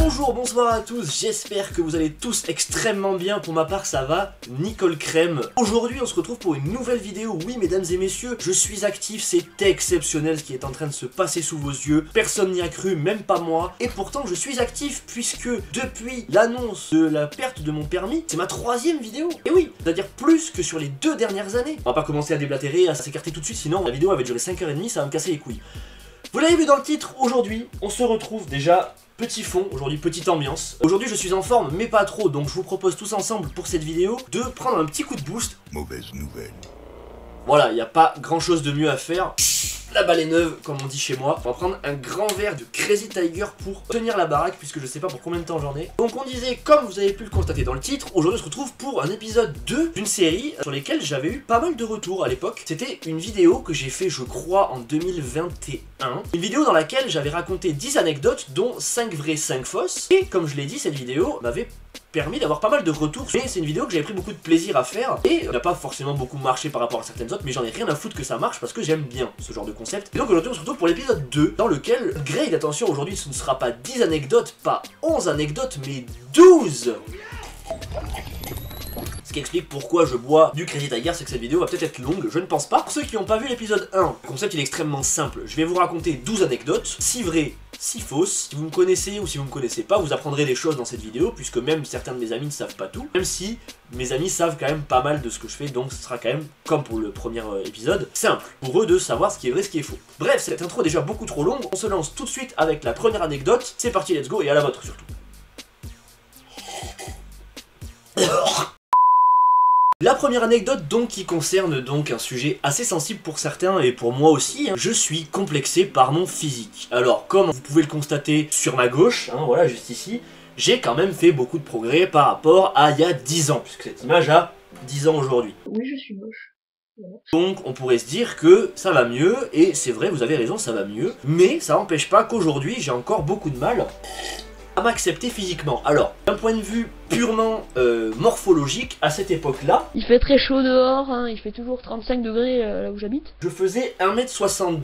Bonjour, bonsoir à tous, j'espère que vous allez tous extrêmement bien. Pour ma part ça va, Nicole Crème. Aujourd'hui on se retrouve pour une nouvelle vidéo. Oui mesdames et messieurs, je suis actif, c'est exceptionnel ce qui est en train de se passer sous vos yeux. Personne n'y a cru, même pas moi. Et pourtant je suis actif puisque depuis l'annonce de la perte de mon permis, c'est ma 3e vidéo. Et oui, c'est-à-dire plus que sur les 2 dernières années. On va pas commencer à déblatérer, à s'écarter tout de suite, sinon la vidéo avait duré 5h30, ça va me casser les couilles. Vous l'avez vu dans le titre, aujourd'hui on se retrouve déjà... Petit fond, aujourd'hui petite ambiance. Aujourd'hui je suis en forme mais pas trop, donc je vous propose tous ensemble pour cette vidéo de prendre un petit coup de boost. Mauvaise nouvelle. Voilà, il n'y a pas grand chose de mieux à faire. La balle est neuve, comme on dit chez moi. On va prendre un grand verre de Crazy Tiger pour tenir la baraque, puisque je sais pas pour combien de temps j'en ai. Donc on disait, comme vous avez pu le constater dans le titre, aujourd'hui on se retrouve pour un épisode 2 d'une série sur lesquelles j'avais eu pas mal de retours à l'époque. C'était une vidéo que j'ai fait, je crois, en 2021. Une vidéo dans laquelle j'avais raconté 10 anecdotes, dont 5 vraies, 5 fausses. Et comme je l'ai dit, cette vidéo m'avait permis d'avoir pas mal de retours, mais c'est une vidéo que j'avais pris beaucoup de plaisir à faire et n'a pas forcément beaucoup marché par rapport à certaines autres, mais j'en ai rien à foutre que ça marche parce que j'aime bien ce genre de concept. Et donc aujourd'hui on se retrouve pour l'épisode 2 dans lequel, grade, attention, aujourd'hui ce ne sera pas 10 anecdotes, pas 11 anecdotes, mais 12. Ce qui explique pourquoi je bois du Crazy Tiger, c'est que cette vidéo va peut-être être longue, je ne pense pas. Pour ceux qui n'ont pas vu l'épisode 1, le concept il est extrêmement simple. Je vais vous raconter 12 anecdotes, 6 vraies, 6 fausses. Si vous me connaissez ou si vous me connaissez pas, vous apprendrez des choses dans cette vidéo, puisque même certains de mes amis ne savent pas tout. Même si mes amis savent quand même pas mal de ce que je fais, donc ce sera quand même, comme pour le premier épisode, simple pour eux de savoir ce qui est vrai, ce qui est faux. Bref, cette intro est déjà beaucoup trop longue, on se lance tout de suite avec la première anecdote. C'est parti, let's go, et à la vôtre surtout. La première anecdote donc qui concerne donc un sujet assez sensible pour certains et pour moi aussi, hein. Je suis complexé par mon physique. Alors comme vous pouvez le constater sur ma gauche, hein, voilà juste ici, j'ai quand même fait beaucoup de progrès par rapport à il y a 10 ans, puisque cette image a 10 ans aujourd'hui. Oui, je suis moche. Voilà. Donc on pourrait se dire que ça va mieux, et c'est vrai, vous avez raison, ça va mieux, mais ça n'empêche pas qu'aujourd'hui j'ai encore beaucoup de mal à m'accepter physiquement. Alors, d'un point de vue purement morphologique, à cette époque-là... Il fait très chaud dehors, hein, il fait toujours 35 degrés là où j'habite. Je faisais 1m70,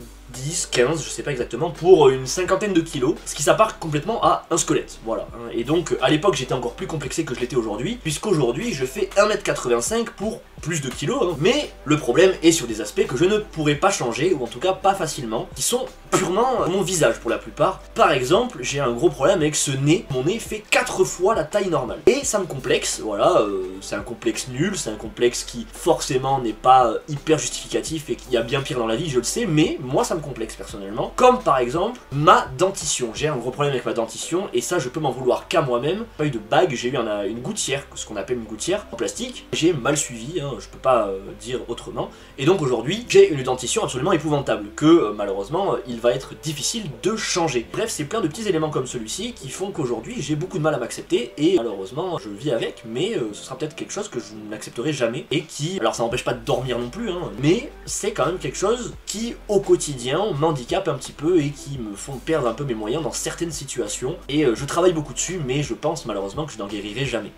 15, je sais pas exactement, pour une 50aine de kilos, ce qui s'appart complètement à un squelette, voilà. Et donc, à l'époque, j'étais encore plus complexé que je l'étais aujourd'hui, puisqu'aujourd'hui, je fais 1m85 pour plus de kilos, hein. Mais le problème est sur des aspects que je ne pourrais pas changer, ou en tout cas pas facilement, qui sont purement mon visage pour la plupart. Par exemple, j'ai un gros problème avec ce nez, mon nez fait 4 fois la taille normale. Et ça me complexe, voilà, c'est un complexe nul, c'est un complexe qui forcément n'est pas hyper justificatif et qu'il y a bien pire dans la vie, je le sais, mais moi ça me complexe personnellement. Comme par exemple ma dentition, j'ai un gros problème avec ma dentition et ça je peux m'en vouloir qu'à moi-même. Pas eu de bague, j'ai eu une gouttière, ce qu'on appelle une gouttière en plastique, j'ai mal suivi, hein, je peux pas dire autrement. Et donc aujourd'hui j'ai une dentition absolument épouvantable que malheureusement il va être difficile de changer. Bref, c'est plein de petits éléments comme celui-ci qui font qu'aujourd'hui j'ai beaucoup de mal à m'accepter et malheureusement je vis avec, mais ce sera peut-être quelque chose que je n'accepterai jamais et qui, alors ça n'empêche pas de dormir non plus, hein, mais c'est quand même quelque chose qui au quotidien m'handicape un petit peu et qui me font perdre un peu mes moyens dans certaines situations et je travaille beaucoup dessus, mais je pense malheureusement que je n'en guérirai jamais.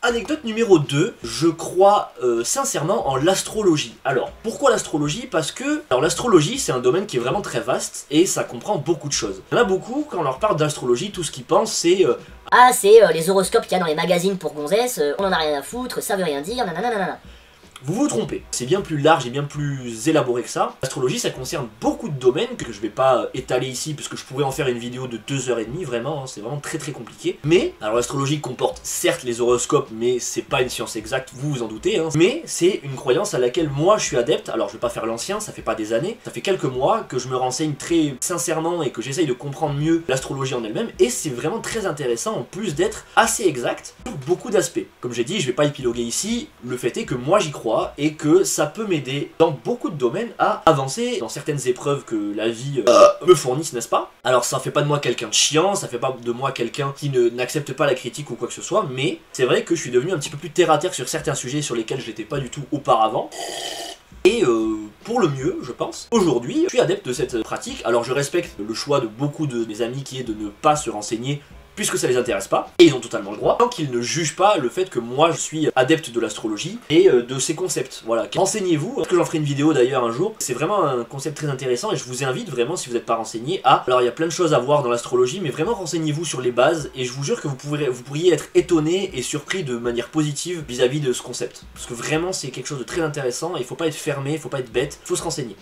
Anecdote numéro 2, je crois sincèrement en l'astrologie. Alors, pourquoi l'astrologie? Parce que, alors l'astrologie c'est un domaine qui est vraiment très vaste et ça comprend beaucoup de choses. Il y en a beaucoup, quand on leur parle d'astrologie, tout ce qu'ils pensent c'est... Ah, c'est les horoscopes qu'il y a dans les magazines pour gonzesses, on en a rien à foutre, ça veut rien dire, nanana. Vous vous trompez, c'est bien plus large et bien plus élaboré que ça. L'astrologie ça concerne beaucoup de domaines que je vais pas étaler ici parce que je pourrais en faire une vidéo de 2h30 vraiment, hein, c'est vraiment très compliqué. Mais, alors l'astrologie comporte certes les horoscopes mais c'est pas une science exacte, vous vous en doutez, hein. Mais c'est une croyance à laquelle moi je suis adepte. Alors je vais pas faire l'ancien, ça fait pas des années, ça fait quelques mois que je me renseigne très sincèrement et que j'essaye de comprendre mieux l'astrologie en elle-même et c'est vraiment très intéressant en plus d'être assez exact sur beaucoup d'aspects. Comme j'ai dit, je vais pas épiloguer ici, le fait est que moi j'y crois et que ça peut m'aider dans beaucoup de domaines à avancer dans certaines épreuves que la vie me fournisse, n'est-ce pas? Alors ça fait pas de moi quelqu'un de chiant, ça fait pas de moi quelqu'un qui n'accepte pas la critique ou quoi que ce soit, mais c'est vrai que je suis devenu un petit peu plus terre à terre sur certains sujets sur lesquels je l'étais pas du tout auparavant. Et pour le mieux, je pense. Aujourd'hui, je suis adepte de cette pratique, alors je respecte le choix de beaucoup de mes amis qui est de ne pas se renseigner puisque ça les intéresse pas, et ils ont totalement le droit, tant qu'ils ne jugent pas le fait que moi je suis adepte de l'astrologie et de ses concepts. Voilà, renseignez-vous, parce que j'en ferai une vidéo d'ailleurs un jour, c'est vraiment un concept très intéressant et je vous invite vraiment, si vous n'êtes pas renseigné, à... Alors il y a plein de choses à voir dans l'astrologie, mais vraiment renseignez-vous sur les bases et je vous jure que vous pourriez être étonné et surpris de manière positive vis-à-vis de ce concept. Parce que vraiment c'est quelque chose de très intéressant et il faut pas être fermé, il faut pas être bête, il faut se renseigner.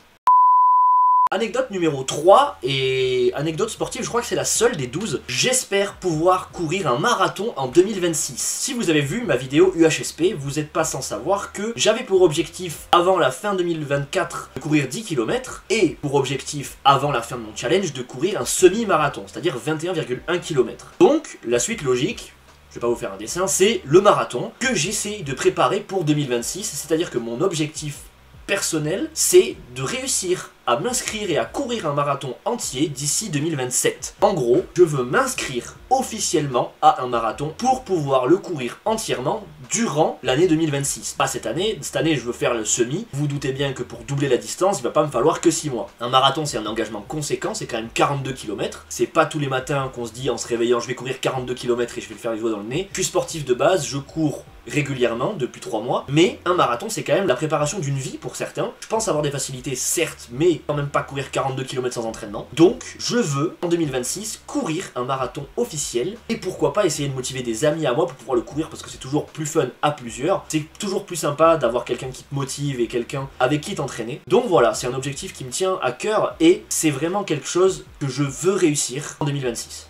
Anecdote numéro 3, et anecdote sportive, je crois que c'est la seule des 12. J'espère pouvoir courir un marathon en 2026. Si vous avez vu ma vidéo UHSP, vous n'êtes pas sans savoir que j'avais pour objectif, avant la fin 2024, de courir 10 km, et pour objectif, avant la fin de mon challenge, de courir un semi-marathon, c'est-à-dire 21,1 km. Donc, la suite logique... Je vais pas vous faire un dessin, c'est le marathon que j'essaie de préparer pour 2026, c'est-à-dire que mon objectif personnel, c'est de réussir à m'inscrire et à courir un marathon entier d'ici 2027. En gros, je veux m'inscrire officiellement à un marathon pour pouvoir le courir entièrement durant l'année 2026. Pas cette année je veux faire le semi. Vous doutez bien que pour doubler la distance, il va pas me falloir que 6 mois. Un marathon, c'est un engagement conséquent, c'est quand même 42 km. C'est pas tous les matins qu'on se dit en se réveillant, je vais courir 42 km et je vais le faire les doigts dans le nez. Je suis sportif de base, je cours régulièrement depuis 3 mois, mais un marathon c'est quand même la préparation d'une vie pour certains. Je pense avoir des facilités certes, mais quand même pas courir 42 km sans entraînement. Donc je veux en 2026 courir un marathon officiel et pourquoi pas essayer de motiver des amis à moi pour pouvoir le courir parce que c'est toujours plus fun à plusieurs. C'est toujours plus sympa d'avoir quelqu'un qui te motive et quelqu'un avec qui t'entraîner. Donc voilà, c'est un objectif qui me tient à cœur et c'est vraiment quelque chose que je veux réussir en 2026.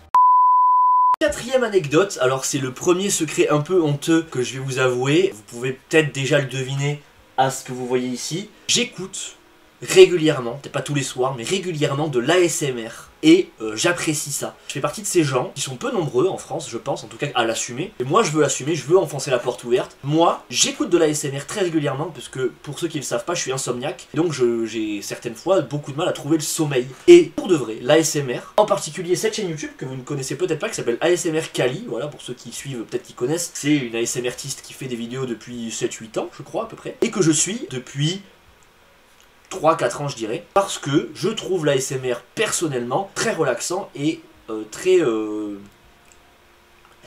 Quatrième anecdote, alors c'est le premier secret un peu honteux que je vais vous avouer, vous pouvez peut-être déjà le deviner à ce que vous voyez ici. J'écoute régulièrement, peut-être pas tous les soirs, mais régulièrement de l'ASMR et j'apprécie ça. Je fais partie de ces gens qui sont peu nombreux en France, je pense, en tout cas à l'assumer. Et moi je veux l'assumer, je veux enfoncer la porte ouverte. Moi, j'écoute de l'ASMR très régulièrement parce que pour ceux qui ne le savent pas, je suis insomniaque. Donc j'ai certaines fois beaucoup de mal à trouver le sommeil. Et pour de vrai, l'ASMR, en particulier cette chaîne YouTube que vous ne connaissez peut-être pas, qui s'appelle ASMR Kali, voilà, pour ceux qui suivent, peut-être qui connaissent, c'est une ASMRtiste qui fait des vidéos depuis 7-8 ans, je crois à peu près, et que je suis depuis 3-4 ans je dirais, parce que je trouve l'ASMR personnellement très relaxant et très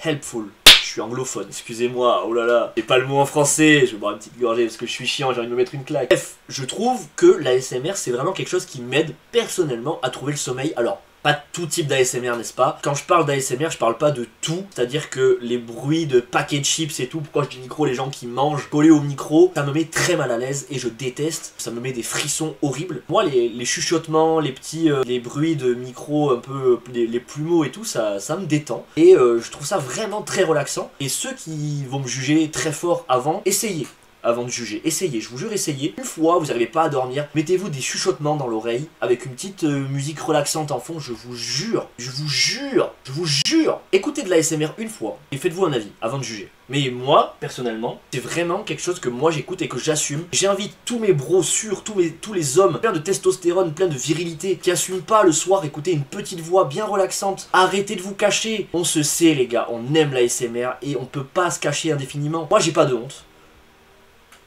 helpful. Je suis anglophone, excusez-moi, oh là là, j'ai pas le mot en français, je vais boire une petite gorgée parce que je suis chiant, j'ai envie de me mettre une claque. Bref, je trouve que l'ASMR c'est vraiment quelque chose qui m'aide personnellement à trouver le sommeil. Alors, pas tout type d'ASMR, n'est-ce pas? Quand je parle d'ASMR, je parle pas de tout, c'est-à-dire que les bruits de paquets de chips et tout, proche du micro, les gens qui mangent collés au micro, ça me met très mal à l'aise et je déteste, ça me met des frissons horribles. Moi, les chuchotements, les petits les bruits de micro, un peu les plumeaux et tout, ça me détend. Et je trouve ça vraiment très relaxant. Et ceux qui vont me juger très fort avant, essayez. Avant de juger, essayez, je vous jure, essayez. Une fois, vous n'arrivez pas à dormir, mettez-vous des chuchotements dans l'oreille, avec une petite musique relaxante en fond, je vous jure, je vous jure, je vous jure. Écoutez de l'ASMR une fois, et faites-vous un avis, avant de juger. Mais moi, personnellement, c'est vraiment quelque chose que moi j'écoute et que j'assume. J'invite tous mes bros sûrs, tous les hommes, plein de testostérone, plein de virilité, qui assument pas le soir écouter une petite voix bien relaxante. Arrêtez de vous cacher. On se sait les gars, on aime l'ASMR et on peut pas se cacher indéfiniment. Moi j'ai pas de honte.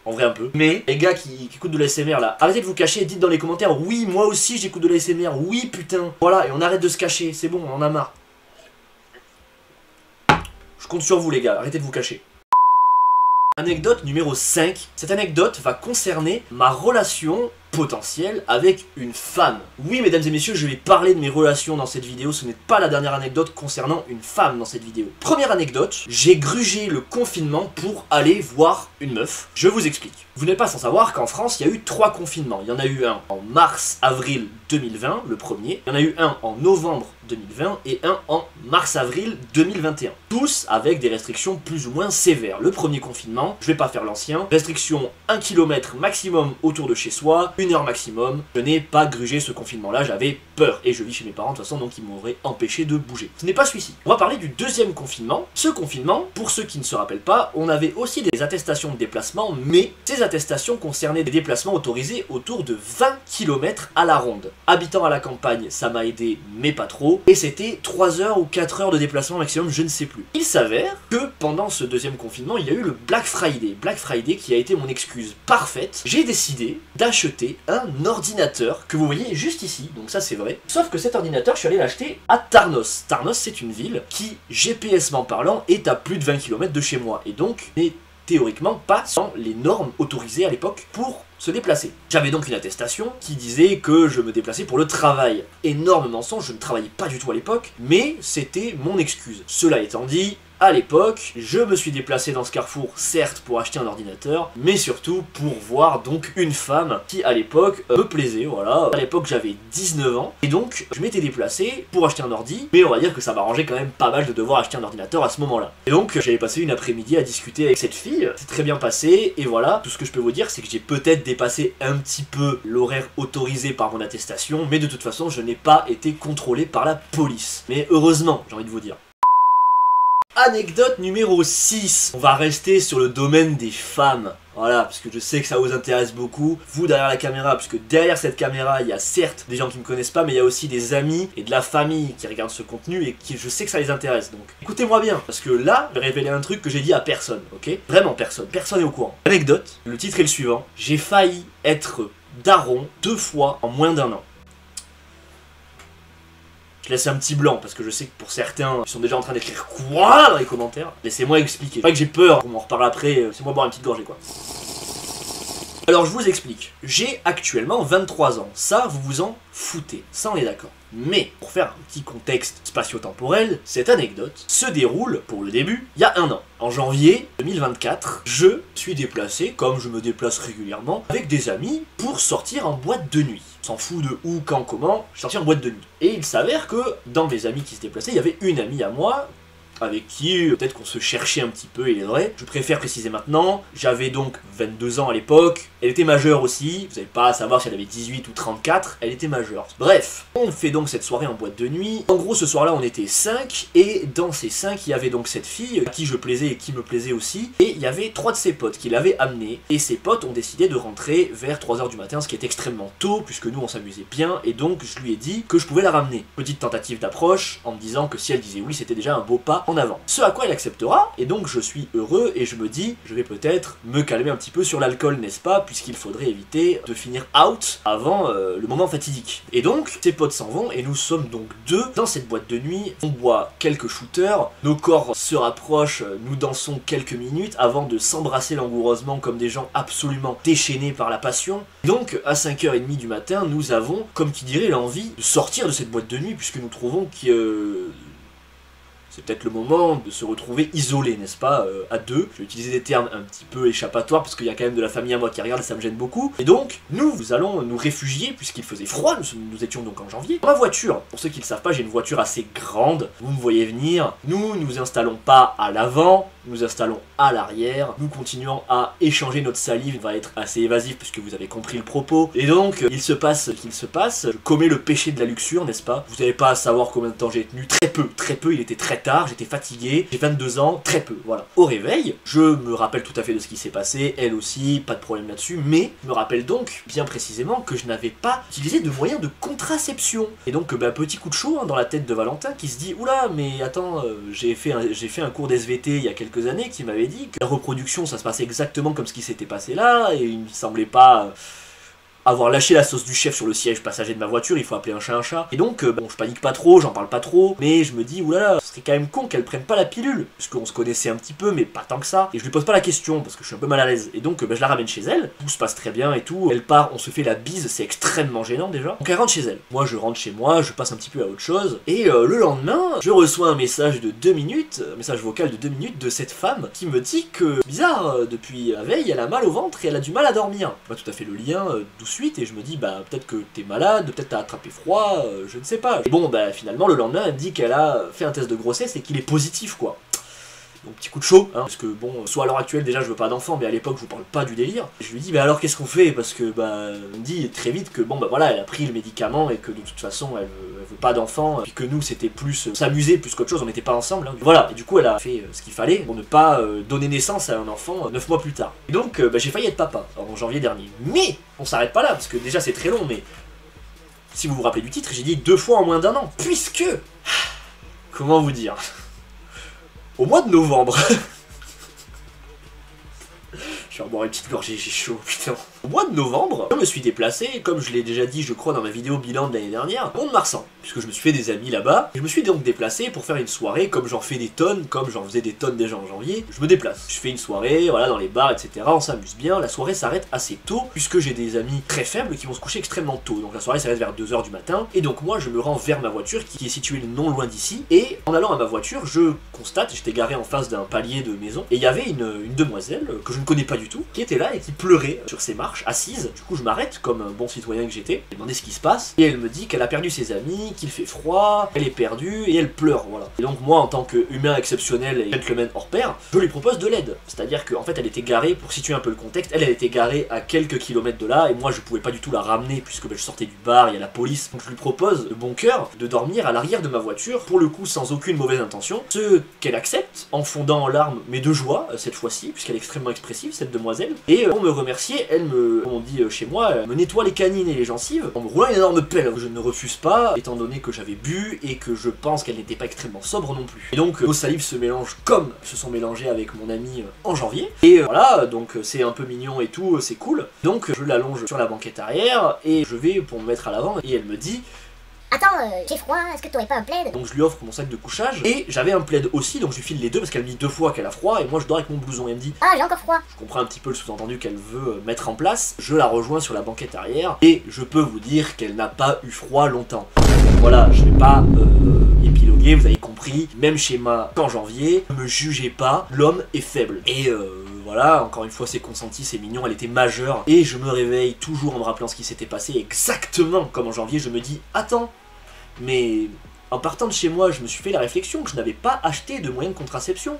En vrai un peu. Mais les gars qui écoutent de l'ASMR là, arrêtez de vous cacher et dites dans les commentaires oui moi aussi j'écoute de l'ASMR, oui putain. Voilà et on arrête de se cacher, c'est bon, on en a marre. Je compte sur vous les gars, arrêtez de vous cacher. Anecdote numéro 5. Cette anecdote va concerner ma relation potentielle avec une femme. Oui mesdames et messieurs, je vais parler de mes relations dans cette vidéo, ce n'est pas la dernière anecdote concernant une femme dans cette vidéo. Première anecdote, j'ai grugé le confinement pour aller voir une meuf. Je vous explique. Vous n'êtes pas sans savoir qu'en France, il y a eu 3 confinements. Il y en a eu un en mars-avril 2020, le premier. Il y en a eu un en novembre 2020 et un en mars-avril 2021. Tous avec des restrictions plus ou moins sévères. Le premier confinement, je vais pas faire l'ancien, restriction 1 km maximum autour de chez soi, 1 heure maximum. Je n'ai pas grugé ce confinement-là, j'avais peur. Et je vis chez mes parents de toute façon, donc ils m'auraient empêché de bouger. Ce n'est pas celui-ci. On va parler du deuxième confinement. Ce confinement, pour ceux qui ne se rappellent pas, on avait aussi des attestations de déplacement, mais ces attestations concernaient des déplacements autorisés autour de 20 km à la ronde. Habitant à la campagne, ça m'a aidé, mais pas trop. Et c'était 3 heures ou 4 heures de déplacement maximum, je ne sais plus. Il s'avère que pendant ce deuxième confinement, il y a eu le Black Friday. Black Friday qui a été mon excuse parfaite. J'ai décidé d'acheter acheté un ordinateur que vous voyez juste ici, donc ça c'est vrai. Sauf que cet ordinateur, je suis allé l'acheter à Tarnos. Tarnos, c'est une ville qui, GPS-ment parlant, est à plus de 20 km de chez moi, et donc n'est théoriquement pas sans les normes autorisées à l'époque pour se déplacer. J'avais donc une attestation qui disait que je me déplaçais pour le travail. Énorme mensonge, je ne travaillais pas du tout à l'époque, mais c'était mon excuse. Cela étant dit, à l'époque, je me suis déplacé dans ce carrefour, certes pour acheter un ordinateur, mais surtout pour voir donc une femme qui à l'époque me plaisait, voilà. À l'époque j'avais 19 ans, et donc je m'étais déplacé pour acheter un ordi, mais on va dire que ça m'arrangeait quand même pas mal de devoir acheter un ordinateur à ce moment-là. Et donc j'avais passé une après-midi à discuter avec cette fille, c'est très bien passé, et voilà, tout ce que je peux vous dire c'est que j'ai peut-être dépassé un petit peu l'horaire autorisé par mon attestation, mais de toute façon je n'ai pas été contrôlé par la police. Mais heureusement, j'ai envie de vous dire. Anecdote numéro 6. On va rester sur le domaine des femmes. Voilà, parce que je sais que ça vous intéresse beaucoup. Vous derrière la caméra, parce que derrière cette caméra, il y a certes des gens qui me connaissent pas, mais il y a aussi des amis et de la famille qui regardent ce contenu et qui je sais que ça les intéresse. Donc écoutez-moi bien, parce que là, je vais révéler un truc que j'ai dit à personne, ok? Vraiment personne. Personne n'est au courant. Anecdote, le titre est le suivant. J'ai failli être daron 2 fois en moins d'1 an. Je laisse un petit blanc parce que je sais que pour certains ils sont déjà en train d'écrire quoi dans les commentaires. Laissez-moi expliquer. C'est vrai que j'ai peur, on m'en reparle après, laissez-moi boire une petite gorgée quoi. Alors je vous explique, j'ai actuellement 23 ans, ça vous vous en foutez, ça on est d'accord. Mais pour faire un petit contexte spatio-temporel, cette anecdote se déroule, pour le début, il y a 1 an. En janvier 2024, je suis déplacé, comme je me déplace régulièrement, avec des amis pour sortir en boîte de nuit. On s'en fout de où, quand, comment, je suis sorti en boîte de nuit. Et il s'avère que dans mes amis qui se déplaçaient, il y avait une amie à moi, avec qui peut-être qu'on se cherchait un petit peu, il est vrai. Je préfère préciser maintenant, j'avais donc 22 ans à l'époque, elle était majeure aussi, vous n'avez pas à savoir si elle avait 18 ou 34, elle était majeure. Bref, on fait donc cette soirée en boîte de nuit. En gros, ce soir-là, on était 5, et dans ces 5, il y avait donc cette fille, à qui je plaisais et qui me plaisait aussi, et il y avait 3 de ses potes qui l'avaient amenée, et ses potes ont décidé de rentrer vers 3h du matin, ce qui est extrêmement tôt, puisque nous on s'amusait bien, et donc je lui ai dit que je pouvais la ramener. Petite tentative d'approche, en me disant que si elle disait oui, c'était déjà un beau pas en avant. Ce à quoi elle acceptera, et donc je suis heureux et je me dis, je vais peut-être me calmer un petit peu sur l'alcool, n'est-ce pas, puisqu'il faudrait éviter de finir out avant le moment fatidique. Et donc, ses potes s'en vont, et nous sommes donc 2 dans cette boîte de nuit, on boit quelques shooters, nos corps se rapprochent, nous dansons quelques minutes avant de s'embrasser langoureusement comme des gens absolument déchaînés par la passion. Donc, à 5h30 du matin, nous avons, comme qui dirait, l'envie de sortir de cette boîte de nuit, puisque nous trouvons que c'est peut-être le moment de se retrouver isolé, n'est-ce pas, à 2. Je vais utiliser des termes un petit peu échappatoires, parce qu'il y a quand même de la famille à moi qui regarde et ça me gêne beaucoup. Et donc, nous allons nous réfugier, puisqu'il faisait froid, nous étions donc en janvier. Dans ma voiture, pour ceux qui ne le savent pas, j'ai une voiture assez grande, vous me voyez venir. Nous nous installons pas à l'avant, nous installons à l'arrière. Nous continuons à échanger notre salive, on va être assez évasif, puisque vous avez compris le propos. Et donc, il se passe ce qu'il se passe, je commets le péché de la luxure, n'est-ce pas? Vous n'avez pas à savoir combien de temps j'ai tenu, très peu, il était très tard, j'étais fatigué, j'ai 22 ans, très peu, voilà. Au réveil, je me rappelle tout à fait de ce qui s'est passé, elle aussi, pas de problème là-dessus, mais je me rappelle donc, bien précisément, que je n'avais pas utilisé de moyens de contraception. Et donc, petit coup de chaud hein, dans la tête de Valentin qui se dit, oula, mais attends, j'ai fait un cours d'SVT il y a quelques années qui m'avait dit que la reproduction, ça se passait exactement comme ce qui s'était passé là, et il me semblait pas avoir lâché la sauce du chef sur le siège passager de ma voiture, il faut appeler un chat un chat. Et donc, bon, je panique pas trop, j'en parle pas trop, mais je me dis, oulala, ce serait quand même con qu'elle prenne pas la pilule, puisqu'on se connaissait un petit peu, mais pas tant que ça, et je lui pose pas la question, parce que je suis un peu mal à l'aise. Et donc, je la ramène chez elle, tout se passe très bien et tout, elle part, on se fait la bise, c'est extrêmement gênant déjà. Donc elle rentre chez elle. Moi, je rentre chez moi, je passe un petit peu à autre chose, et le lendemain, je reçois un message de 2 minutes, un message vocal de 2 minutes de cette femme, qui me dit que, bizarre, depuis la veille, elle a mal au ventre et elle a du mal à dormir. Pas tout à fait le lien, tout de suite, et je me dis, bah, peut-être que t'es malade, peut-être t'as attrapé froid, je ne sais pas. Et bon, bah, finalement, le lendemain, elle me dit qu'elle a fait un test de grossesse et qu'il est positif, quoi. Donc, petit coup de chaud, hein, parce que bon, soit à l'heure actuelle, déjà, je veux pas d'enfant, mais à l'époque, je vous parle pas du délire. Et je lui dis, bah alors, qu'est-ce qu'on fait? Parce que, bah, elle me dit très vite que, bon, bah voilà, elle a pris le médicament et que de toute façon, elle veut pas d'enfant, puis que nous, c'était plus s'amuser plus qu'autre chose, on n'était pas ensemble. Hein. Voilà, et du coup, elle a fait ce qu'il fallait pour ne pas donner naissance à un enfant 9 mois plus tard. Et donc, bah, j'ai failli être papa, en janvier dernier. Mais, on s'arrête pas là, parce que déjà, c'est très long, mais si vous vous rappelez du titre, j'ai dit 2 fois en moins d'1 an, puisque... Comment vous dire? Au mois de novembre, je Je vais boire une petite gorgée, j'ai chaud, putain. Au mois de novembre, je me suis déplacé, comme je l'ai déjà dit, je crois, dans ma vidéo bilan de l'année dernière, au Mont-de-Marsan, puisque je me suis fait des amis là-bas. Et je me suis donc déplacé pour faire une soirée, comme j'en fais des tonnes, comme j'en faisais des tonnes déjà en janvier. Je me déplace. Je fais une soirée, voilà, dans les bars, etc. On s'amuse bien. La soirée s'arrête assez tôt, puisque j'ai des amis très faibles qui vont se coucher extrêmement tôt. Donc la soirée s'arrête vers 2h du matin. Et donc moi, je me rends vers ma voiture, qui est située non loin d'ici. Et en allant à ma voiture, je constate, j'étais garé en face d'un palier de maison, et il y avait une demoiselle, que je ne connais pas du tout, qui était là et qui pleurait sur ses marches, assise. Du coup, je m'arrête, comme un bon citoyen que j'étais, j'ai demandé ce qui se passe, et elle me dit qu'elle a perdu ses amis, qu'il fait froid, elle est perdue, et elle pleure, voilà. Et donc moi, en tant qu'humain exceptionnel et gentleman hors pair, je lui propose de l'aide. C'est-à-dire qu'en fait, elle était garée, pour situer un peu le contexte, elle était garée à quelques kilomètres de là, et moi, je pouvais pas du tout la ramener, puisque je sortais du bar, il y a la police, donc je lui propose, de bon cœur, de dormir à l'arrière de ma voiture, pour le coup, sans aucune mauvaise intention, ce qu'elle accepte, en fondant en larmes, mais de joie, cette fois-ci, puisqu'elle est extrêmement expressive, cette demoiselle, et pour me remercier, elle me, comme on dit chez moi, me nettoie les canines et les gencives, en me roulant une énorme pelle. Je ne refuse pas, étant donné que j'avais bu, et que je pense qu'elle n'était pas extrêmement sobre non plus. Et donc, nos salives se mélangent comme se sont mélangées avec mon ami en janvier, et voilà, donc c'est un peu mignon et tout, c'est cool. Donc, je l'allonge sur la banquette arrière, et je vais pour me mettre à l'avant, et elle me dit... Attends, j'ai froid, est-ce que t'aurais pas un plaid? Donc je lui offre mon sac de couchage, et j'avais un plaid aussi, donc je lui file les deux parce qu'elle me dit 2 fois qu'elle a froid, et moi je dors avec mon blouson, et elle me dit Ah, j'ai encore froid. je comprends un petit peu le sous-entendu qu'elle veut mettre en place, je la rejoins sur la banquette arrière, et je peux vous dire qu'elle n'a pas eu froid longtemps. Voilà, je vais pas épiloguer, vous avez compris, même schéma qu'en janvier, ne me jugez pas, l'homme est faible. Et voilà, encore une fois c'est consenti, c'est mignon, elle était majeure, et je me réveille toujours en me rappelant ce qui s'était passé, exactement comme en janvier, je me dis attends, mais en partant de chez moi, je me suis fait la réflexion que je n'avais pas acheté de moyen de contraception.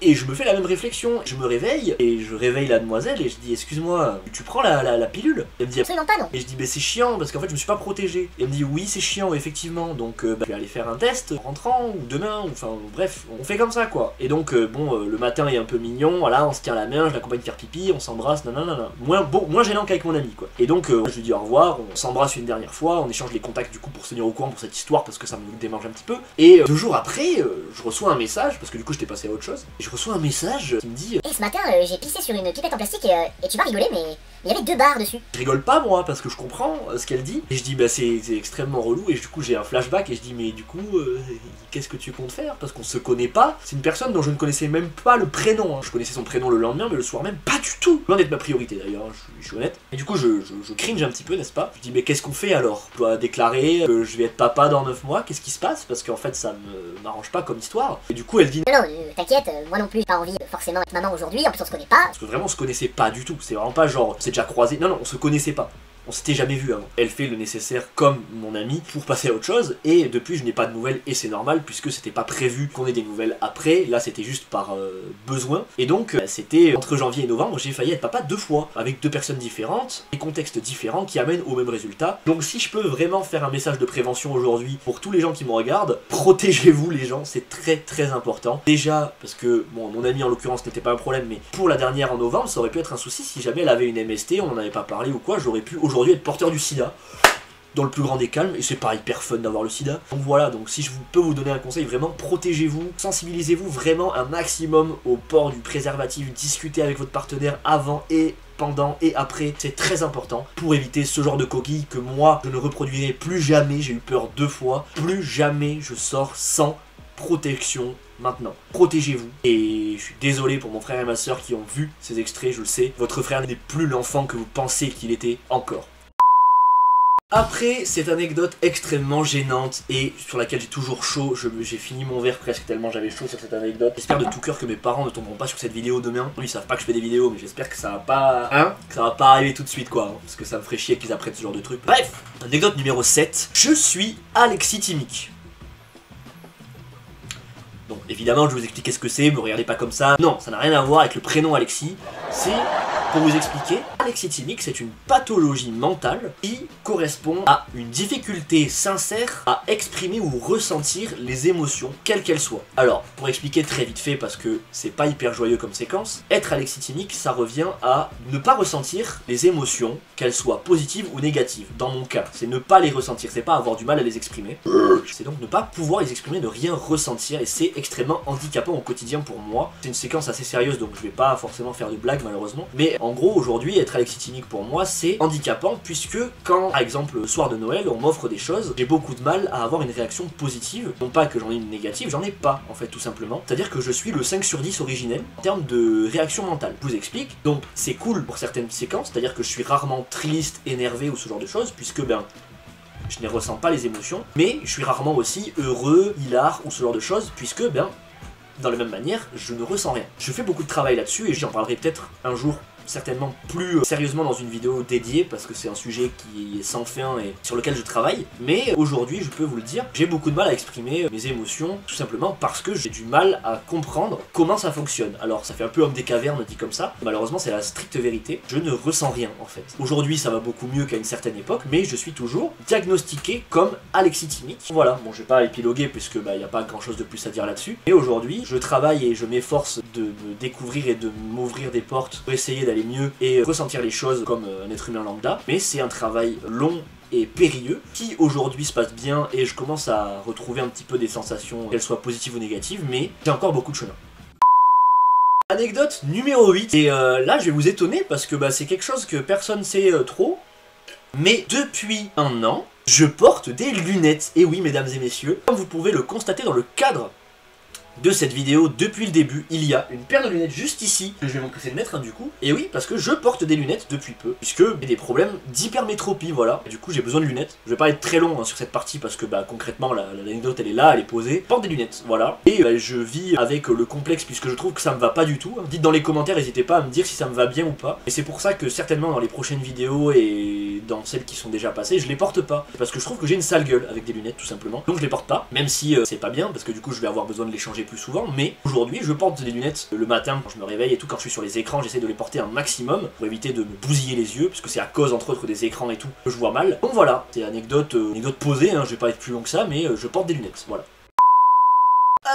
Et je me fais la même réflexion, je me réveille, et je réveille la demoiselle, et je dis excuse-moi, tu prends la pilule? Elle me dit absolument pas, non. Et je dis c'est chiant, parce qu'en fait je me suis pas protégé. Et elle me dit oui c'est chiant effectivement, donc je vais aller faire un test en rentrant, ou demain, ou enfin bref, on fait comme ça quoi. Et donc bon, le matin est un peu mignon, voilà, on se tient la main, je l'accompagne faire pipi, on s'embrasse, nanana. Moins gênant qu'avec mon ami quoi. Et donc je lui dis au revoir, on s'embrasse une dernière fois, on échange les contacts du coup pour se tenir au courant pour cette histoire, parce que ça me démange un petit peu. Et 2 jours après, je reçois un message, parce que du coup j'étais passé à autre chose, et je reçois un message qui me dit Et ce matin, j'ai pissé sur une pipette en plastique et tu vas rigoler, mais il y avait 2 barres dessus. Je rigole pas moi, parce que je comprends ce qu'elle dit, et je dis bah c'est extrêmement relou, et du coup j'ai un flashback, et je dis mais du coup, qu'est-ce que tu comptes faire? Parce qu'on se connaît pas, c'est une personne dont je ne connaissais même pas le prénom, hein. Je connaissais son prénom le lendemain, mais le soir même, pas du tout. Loin d'être ma priorité d'ailleurs, je suis honnête. Et du coup je cringe un petit peu, n'est-ce pas? Je dis mais qu'est-ce qu'on fait alors? Je dois déclarer que je vais être papa dans 9 mois, qu'est-ce qui se passe? Parce qu'en fait ça m'arrange pas comme histoire. Et du coup elle dit Non, t'inquiète, moi non plus, j'ai pas envie forcément être maman aujourd'hui, en plus on se connaît pas. parce que vraiment on se connaissait pas du tout, c'est vraiment pas genre, c'est déjà croisé, non, on se connaissait pas. On s'était jamais vu avant. Elle fait le nécessaire comme mon ami pour passer à autre chose, et depuis je n'ai pas de nouvelles, et c'est normal puisque c'était pas prévu qu'on ait des nouvelles après, là c'était juste par besoin, et donc c'était entre janvier et novembre, j'ai failli être papa 2 fois, avec 2 personnes différentes, des contextes différents qui amènent au même résultat. Donc si je peux vraiment faire un message de prévention aujourd'hui pour tous les gens qui me regardent, protégez-vous les gens, c'est très très important. Déjà parce que, bon, mon ami en l'occurrence n'était pas un problème, mais pour la dernière en novembre, ça aurait pu être un souci si jamais elle avait une MST, on n'en avait pas parlé ou quoi, j'aurais pu aujourd'hui être porteur du sida, dans le plus grand des calmes, et c'est pas hyper fun d'avoir le sida. Donc voilà, donc si je peux vous donner un conseil, vraiment protégez-vous, sensibilisez-vous vraiment un maximum au port du préservatif, discutez avec votre partenaire avant et pendant et après, c'est très important pour éviter ce genre de coquilles que moi je ne reproduirai plus jamais. J'ai eu peur 2 fois, plus jamais je sors sans protection. Maintenant, protégez-vous. Et je suis désolé pour mon frère et ma soeur qui ont vu ces extraits, je le sais. Votre frère n'est plus l'enfant que vous pensez qu'il était encore. Après cette anecdote extrêmement gênante et sur laquelle j'ai toujours chaud, j'ai fini mon verre presque tellement j'avais chaud sur cette anecdote. J'espère de tout cœur que mes parents ne tomberont pas sur cette vidéo demain. Ils savent pas que je fais des vidéos, mais j'espère que ça va pas... que ça va pas arriver tout de suite quoi, parce que ça me ferait chier qu'ils apprennent ce genre de truc. Bref, anecdote numéro 7. Je suis Alexis Timic. Donc évidemment je vais vous expliquer ce que c'est, me regardez pas comme ça. Non, ça n'a rien à voir avec le prénom Alexis. C'est, pour vous expliquer, alexitymique, c'est une pathologie mentale qui correspond à une difficulté sincère à exprimer ou ressentir les émotions, quelles qu'elles soient. Alors, pour expliquer très vite fait, parce que c'est pas hyper joyeux comme séquence, être alexitymique, ça revient à ne pas ressentir les émotions, qu'elles soient positives ou négatives. Dans mon cas, c'est ne pas les ressentir, c'est pas avoir du mal à les exprimer, c'est donc ne pas pouvoir les exprimer, ne rien ressentir, et c'est extrêmement handicapant au quotidien pour moi. C'est une séquence assez sérieuse, donc je vais pas forcément faire de blagues malheureusement, mais en gros aujourd'hui être alexitymique pour moi c'est handicapant, puisque quand par exemple le soir de Noël on m'offre des choses, j'ai beaucoup de mal à avoir une réaction positive, non pas que j'en ai une négative, j'en ai pas en fait tout simplement, c'est à dire que je suis le 5 sur 10 originel en termes de réaction mentale. Je vous explique, donc c'est cool pour certaines séquences, c'est à dire que je suis rarement triste, énervé ou ce genre de choses, puisque ben je ne ressens pas les émotions, mais je suis rarement aussi heureux, hilar ou ce genre de choses, puisque ben dans la même manière, je ne ressens rien. Je fais beaucoup de travail là-dessus et j'en parlerai peut-être un jour certainement plus sérieusement dans une vidéo dédiée parce que c'est un sujet qui est sans fin et sur lequel je travaille, mais aujourd'hui je peux vous le dire, j'ai beaucoup de mal à exprimer mes émotions tout simplement parce que j'ai du mal à comprendre comment ça fonctionne. Alors ça fait un peu homme des cavernes dit comme ça, malheureusement c'est la stricte vérité, je ne ressens rien en fait. Aujourd'hui ça va beaucoup mieux qu'à une certaine époque, mais je suis toujours diagnostiqué comme alexitymique. Voilà, bon je vais pas épiloguer puisque bah y a pas grand chose de plus à dire là-dessus, et aujourd'hui je travaille et je m'efforce de me découvrir et de m'ouvrir des portes pour essayer d'aller mieux et ressentir les choses comme un être humain lambda, mais c'est un travail long et périlleux qui aujourd'hui se passe bien et je commence à retrouver un petit peu des sensations, qu'elles soient positives ou négatives, mais j'ai encore beaucoup de chemin. Anecdote numéro 8, et là je vais vous étonner parce que bah, c'est quelque chose que personne sait trop, mais depuis un an, je porte des lunettes, et oui mesdames et messieurs, comme vous pouvez le constater dans le cadre de cette vidéo depuis le début, il y a une paire de lunettes juste ici, que je vais m'empresser de mettre du coup, et oui, parce que je porte des lunettes depuis peu, puisque j'ai des problèmes d'hypermétropie, voilà, et du coup j'ai besoin de lunettes. Je vais pas être très long sur cette partie, parce que bah concrètement, l'anecdote elle est là, elle est posée, je porte des lunettes, voilà, et bah, je vis avec le complexe, puisque je trouve que ça me va pas du tout. Dites dans les commentaires, n'hésitez pas à me dire si ça me va bien ou pas, et c'est pour ça que certainement dans les prochaines vidéos, et dans celles qui sont déjà passées, je les porte pas, parce que je trouve que j'ai une sale gueule avec des lunettes tout simplement, donc je les porte pas, même si c'est pas bien, parce que du coup je vais avoir besoin de les changer plus souvent, mais aujourd'hui je porte des lunettes le matin quand je me réveille et tout, quand je suis sur les écrans j'essaie de les porter un maximum pour éviter de me bousiller les yeux, puisque c'est à cause entre autres des écrans et tout que je vois mal. Donc voilà, c'est anecdote posée, hein, je vais pas être plus long que ça, mais je porte des lunettes, voilà.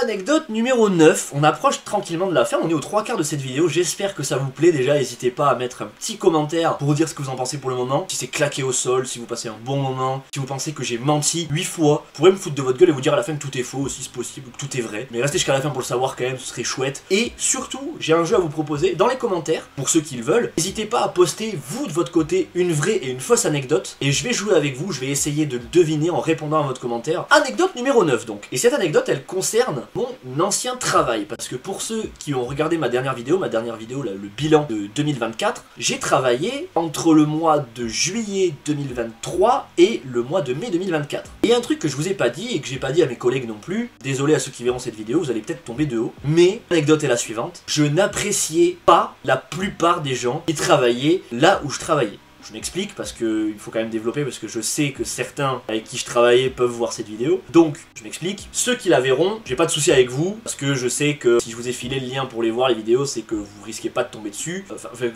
Anecdote numéro 9, on approche tranquillement de la fin, on est aux 3/4 de cette vidéo, j'espère que ça vous plaît. Déjà n'hésitez pas à mettre un petit commentaire pour dire ce que vous en pensez pour le moment, si c'est claqué au sol, si vous passez un bon moment, si vous pensez que j'ai menti 8 fois, vous pourrez me foutre de votre gueule et vous dire à la fin que tout est faux aussi, c'est possible, que tout est vrai, mais restez jusqu'à la fin pour le savoir quand même, ce serait chouette. Et surtout, j'ai un jeu à vous proposer dans les commentaires, pour ceux qui le veulent, n'hésitez pas à poster vous de votre côté une vraie et une fausse anecdote, et je vais jouer avec vous, je vais essayer de le deviner en répondant à votre commentaire. Anecdote numéro 9 donc, et cette anecdote elle concerne mon ancien travail, parce que pour ceux qui ont regardé ma dernière vidéo là, le bilan de 2024, j'ai travaillé entre le mois de juillet 2023 et le mois de mai 2024. Et un truc que je vous ai pas dit et que j'ai pas dit à mes collègues non plus, désolé à ceux qui verront cette vidéo, vous allez peut-être tomber de haut, mais l'anecdote est la suivante, je n'appréciais pas la plupart des gens qui travaillaient là où je travaillais. Je m'explique parce qu'il faut quand même développer, parce que je sais que certains avec qui je travaillais peuvent voir cette vidéo. Donc, je m'explique. Ceux qui la verront, j'ai pas de souci avec vous, parce que je sais que si je vous ai filé le lien pour les voir, les vidéos, c'est que vous risquez pas de tomber dessus. Enfin,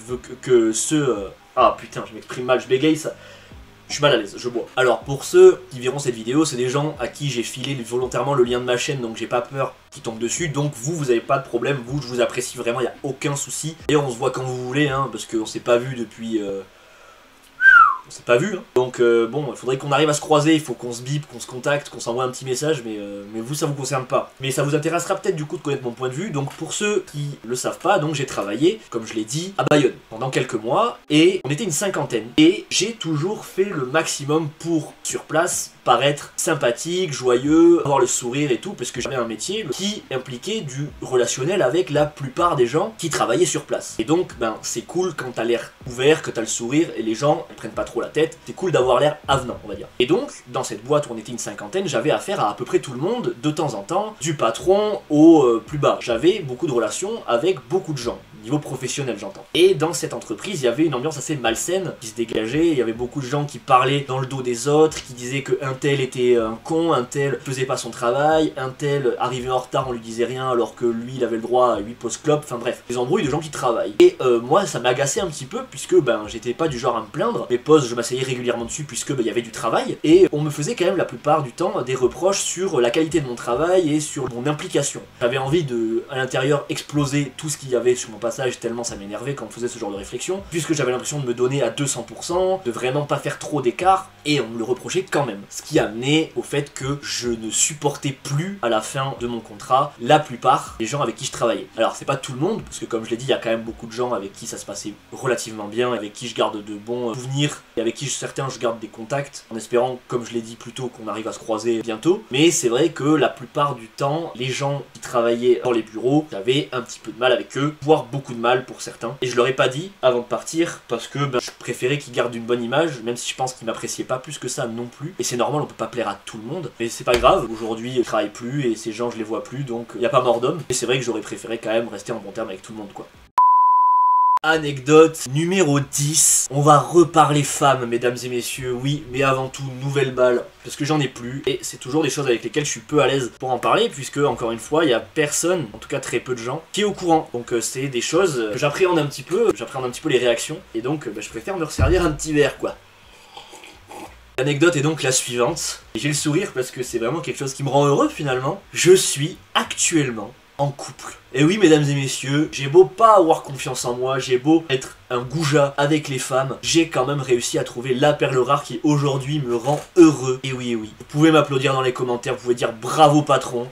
que ceux... Ah putain, je m'exprime mal, je bégaye, ça... Je suis mal à l'aise, je bois. Alors, pour ceux qui verront cette vidéo, c'est des gens à qui j'ai filé volontairement le lien de ma chaîne, donc j'ai pas peur qu'ils tombent dessus. Donc vous avez pas de problème, vous, je vous apprécie vraiment, y a aucun souci. Et on se voit quand vous voulez, hein, parce qu'on s'est pas vu depuis... On s'est pas vu, hein. Donc bon, il faudrait qu'on arrive à se croiser, il faut qu'on se bip, qu'on se contacte, qu'on s'envoie un petit message, mais vous ça vous concerne pas. Mais ça vous intéressera peut-être du coup de connaître mon point de vue. Donc pour ceux qui le savent pas, donc j'ai travaillé, comme je l'ai dit, à Bayonne pendant quelques mois, et on était une cinquantaine. Et j'ai toujours fait le maximum pour, sur place, paraître sympathique, joyeux, avoir le sourire et tout, parce que j'avais un métier qui impliquait du relationnel avec la plupart des gens qui travaillaient sur place. Et donc, ben, c'est cool quand t'as l'air ouvert, que t'as le sourire, et les gens ils prennent pas trop la tête, c'est cool d'avoir l'air avenant, on va dire. Et donc, dans cette boîte où on était une cinquantaine, j'avais affaire à peu près tout le monde, de temps en temps, du patron au plus bas. J'avais beaucoup de relations avec beaucoup de gens. niveau professionnel j'entends. Et dans cette entreprise, il y avait une ambiance assez malsaine qui se dégageait, il y avait beaucoup de gens qui parlaient dans le dos des autres, qui disaient que un tel était un con, un tel faisait pas son travail, un tel arrivait en retard, on lui disait rien alors que lui il avait le droit à 8 pauses clopes, enfin bref, des embrouilles de gens qui travaillent. Et moi ça m'agaçait un petit peu puisque j'étais pas du genre à me plaindre, mes pauses je m'asseyais régulièrement dessus puisque il y avait du travail, et on me faisait quand même la plupart du temps des reproches sur la qualité de mon travail et sur mon implication. J'avais envie de, à l'intérieur, exploser tout ce qu'il y avait sur mon passage tellement ça m'énervait quand on faisait ce genre de réflexion, puisque j'avais l'impression de me donner à 200%, de vraiment pas faire trop d'écart, et on me le reprochait quand même. Ce qui a amené au fait que je ne supportais plus à la fin de mon contrat la plupart des gens avec qui je travaillais. Alors c'est pas tout le monde, parce que comme je l'ai dit, il y a quand même beaucoup de gens avec qui ça se passait relativement bien, avec qui je garde de bons souvenirs, et avec qui certains je garde des contacts, en espérant, comme je l'ai dit plus tôt, qu'on arrive à se croiser bientôt. Mais c'est vrai que la plupart du temps, les gens qui travaillaient dans les bureaux, j'avais un petit peu de mal avec eux, voire beaucoup de mal pour certains. Et je leur ai pas dit avant de partir, parce que je préférais qu'ils gardent une bonne image, même si je pense qu'ils m'appréciaient pas plus que ça non plus. Et c'est normal, on peut pas plaire à tout le monde, mais c'est pas grave. Aujourd'hui, je travaille plus et ces gens, je les vois plus, donc il y a pas mort d'homme. Et c'est vrai que j'aurais préféré quand même rester en bon terme avec tout le monde, quoi. Anecdote numéro 10. On va reparler femmes, mesdames et messieurs, oui, mais avant tout, nouvelle balle, parce que j'en ai plus, et c'est toujours des choses avec lesquelles je suis peu à l'aise pour en parler, puisque, encore une fois, il y a personne, en tout cas très peu de gens, qui est au courant. Donc c'est des choses que j'appréhende un petit peu les réactions, et donc je préfère me resservir un petit verre, quoi. L'anecdote est donc la suivante, et j'ai le sourire parce que c'est vraiment quelque chose qui me rend heureux finalement. Je suis actuellement en couple. Et oui, mesdames et messieurs, j'ai beau pas avoir confiance en moi, j'ai beau être un goujat avec les femmes, j'ai quand même réussi à trouver la perle rare qui aujourd'hui me rend heureux. Et oui, vous pouvez m'applaudir dans les commentaires, vous pouvez dire bravo patron,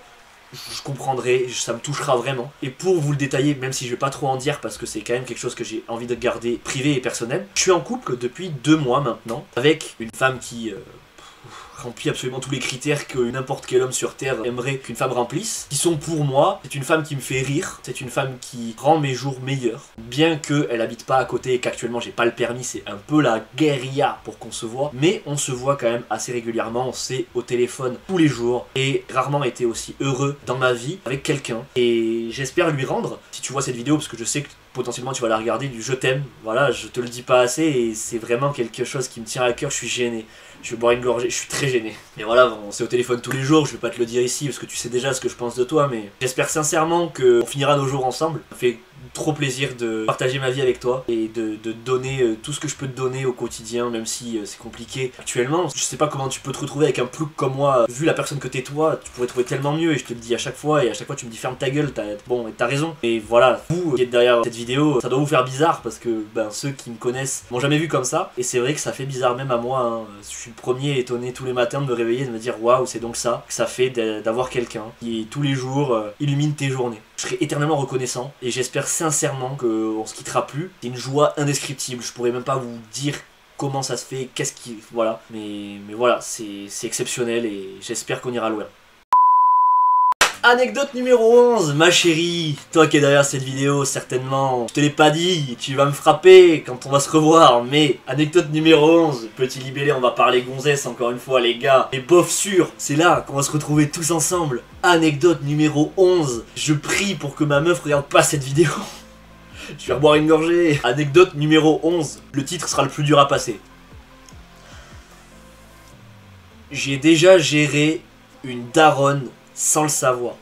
je comprendrai, ça me touchera vraiment. Et pour vous le détailler, même si je vais pas trop en dire parce que c'est quand même quelque chose que j'ai envie de garder privé et personnel, je suis en couple depuis 2 mois maintenant, avec une femme qui remplit absolument tous les critères que n'importe quel homme sur terre aimerait qu'une femme remplisse, qui sont pour moi, c'est une femme qui me fait rire, c'est une femme qui rend mes jours meilleurs, bien qu'elle habite pas à côté et qu'actuellement j'ai pas le permis, c'est un peu la guérilla pour qu'on se voit, mais on se voit quand même assez régulièrement, on s'est au téléphone tous les jours, et rarement été aussi heureux dans ma vie avec quelqu'un, et j'espère lui rendre, si tu vois cette vidéo, parce que je sais que potentiellement tu vas la regarder, du je t'aime, voilà, je te le dis pas assez, et c'est vraiment quelque chose qui me tient à cœur, je suis gêné. Je vais boire une gorgée, je suis très gêné. Mais voilà, on s'est au téléphone tous les jours, je vais pas te le dire ici parce que tu sais déjà ce que je pense de toi, mais j'espère sincèrement qu'on finira nos jours ensemble. Ça me fait trop plaisir de partager ma vie avec toi et de donner tout ce que je peux te donner au quotidien, même si c'est compliqué actuellement. Je sais pas comment tu peux te retrouver avec un plouc comme moi, vu la personne que t'es toi, tu pourrais trouver tellement mieux et je te le dis à chaque fois, et à chaque fois tu me dis ferme ta gueule, t'as raison. Et voilà, vous qui êtes derrière cette vidéo, ça doit vous faire bizarre parce que ceux qui me connaissent m'ont jamais vu comme ça, et c'est vrai que ça fait bizarre même à moi, hein. Je suis le premier étonné tous les matins de me réveiller et de me dire waouh, c'est donc ça que ça fait d'avoir quelqu'un qui tous les jours illumine tes journées. Je serai éternellement reconnaissant et j'espère sincèrement qu'on se quittera plus. C'est une joie indescriptible, je pourrais même pas vous dire comment ça se fait, qu'est-ce qui... voilà. Mais voilà, c'est exceptionnel et j'espère qu'on ira loin. Anecdote numéro 11, ma chérie, toi qui es derrière cette vidéo, certainement, je te l'ai pas dit, tu vas me frapper quand on va se revoir, mais anecdote numéro 11, petit libellé, on va parler gonzesse encore une fois les gars, et bof sûr, c'est là qu'on va se retrouver tous ensemble. Anecdote numéro 11, je prie pour que ma meuf regarde pas cette vidéo, je vais reboire une gorgée. Anecdote numéro 11, le titre sera le plus dur à passer. J'ai déjà géré une daronne sans le savoir.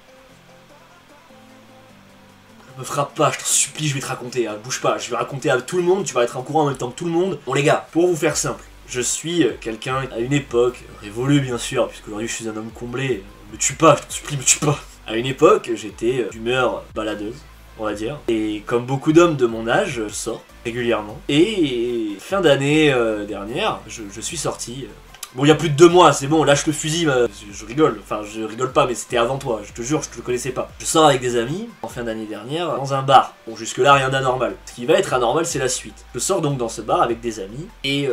Me frappe pas, je t'en supplie, je vais te raconter, hein, bouge pas, je vais raconter à tout le monde, tu vas être en courant en même temps que tout le monde. Bon les gars, pour vous faire simple, je suis quelqu'un à une époque, révolue bien sûr, puisque aujourd'hui je suis un homme comblé, me tue pas, je t'en supplie, me tue pas. À une époque, j'étais d'humeur baladeuse, on va dire, et comme beaucoup d'hommes de mon âge, je sors régulièrement. Et fin d'année dernière, je suis sorti... Bon, il y a plus de 2 mois, c'est bon, lâche le fusil, je rigole, enfin je rigole pas, mais c'était avant toi, je te jure, je te connaissais pas. Je sors avec des amis, en fin d'année dernière, dans un bar. Bon, jusque là, rien d'anormal. Ce qui va être anormal, c'est la suite. Je sors donc dans ce bar avec des amis, et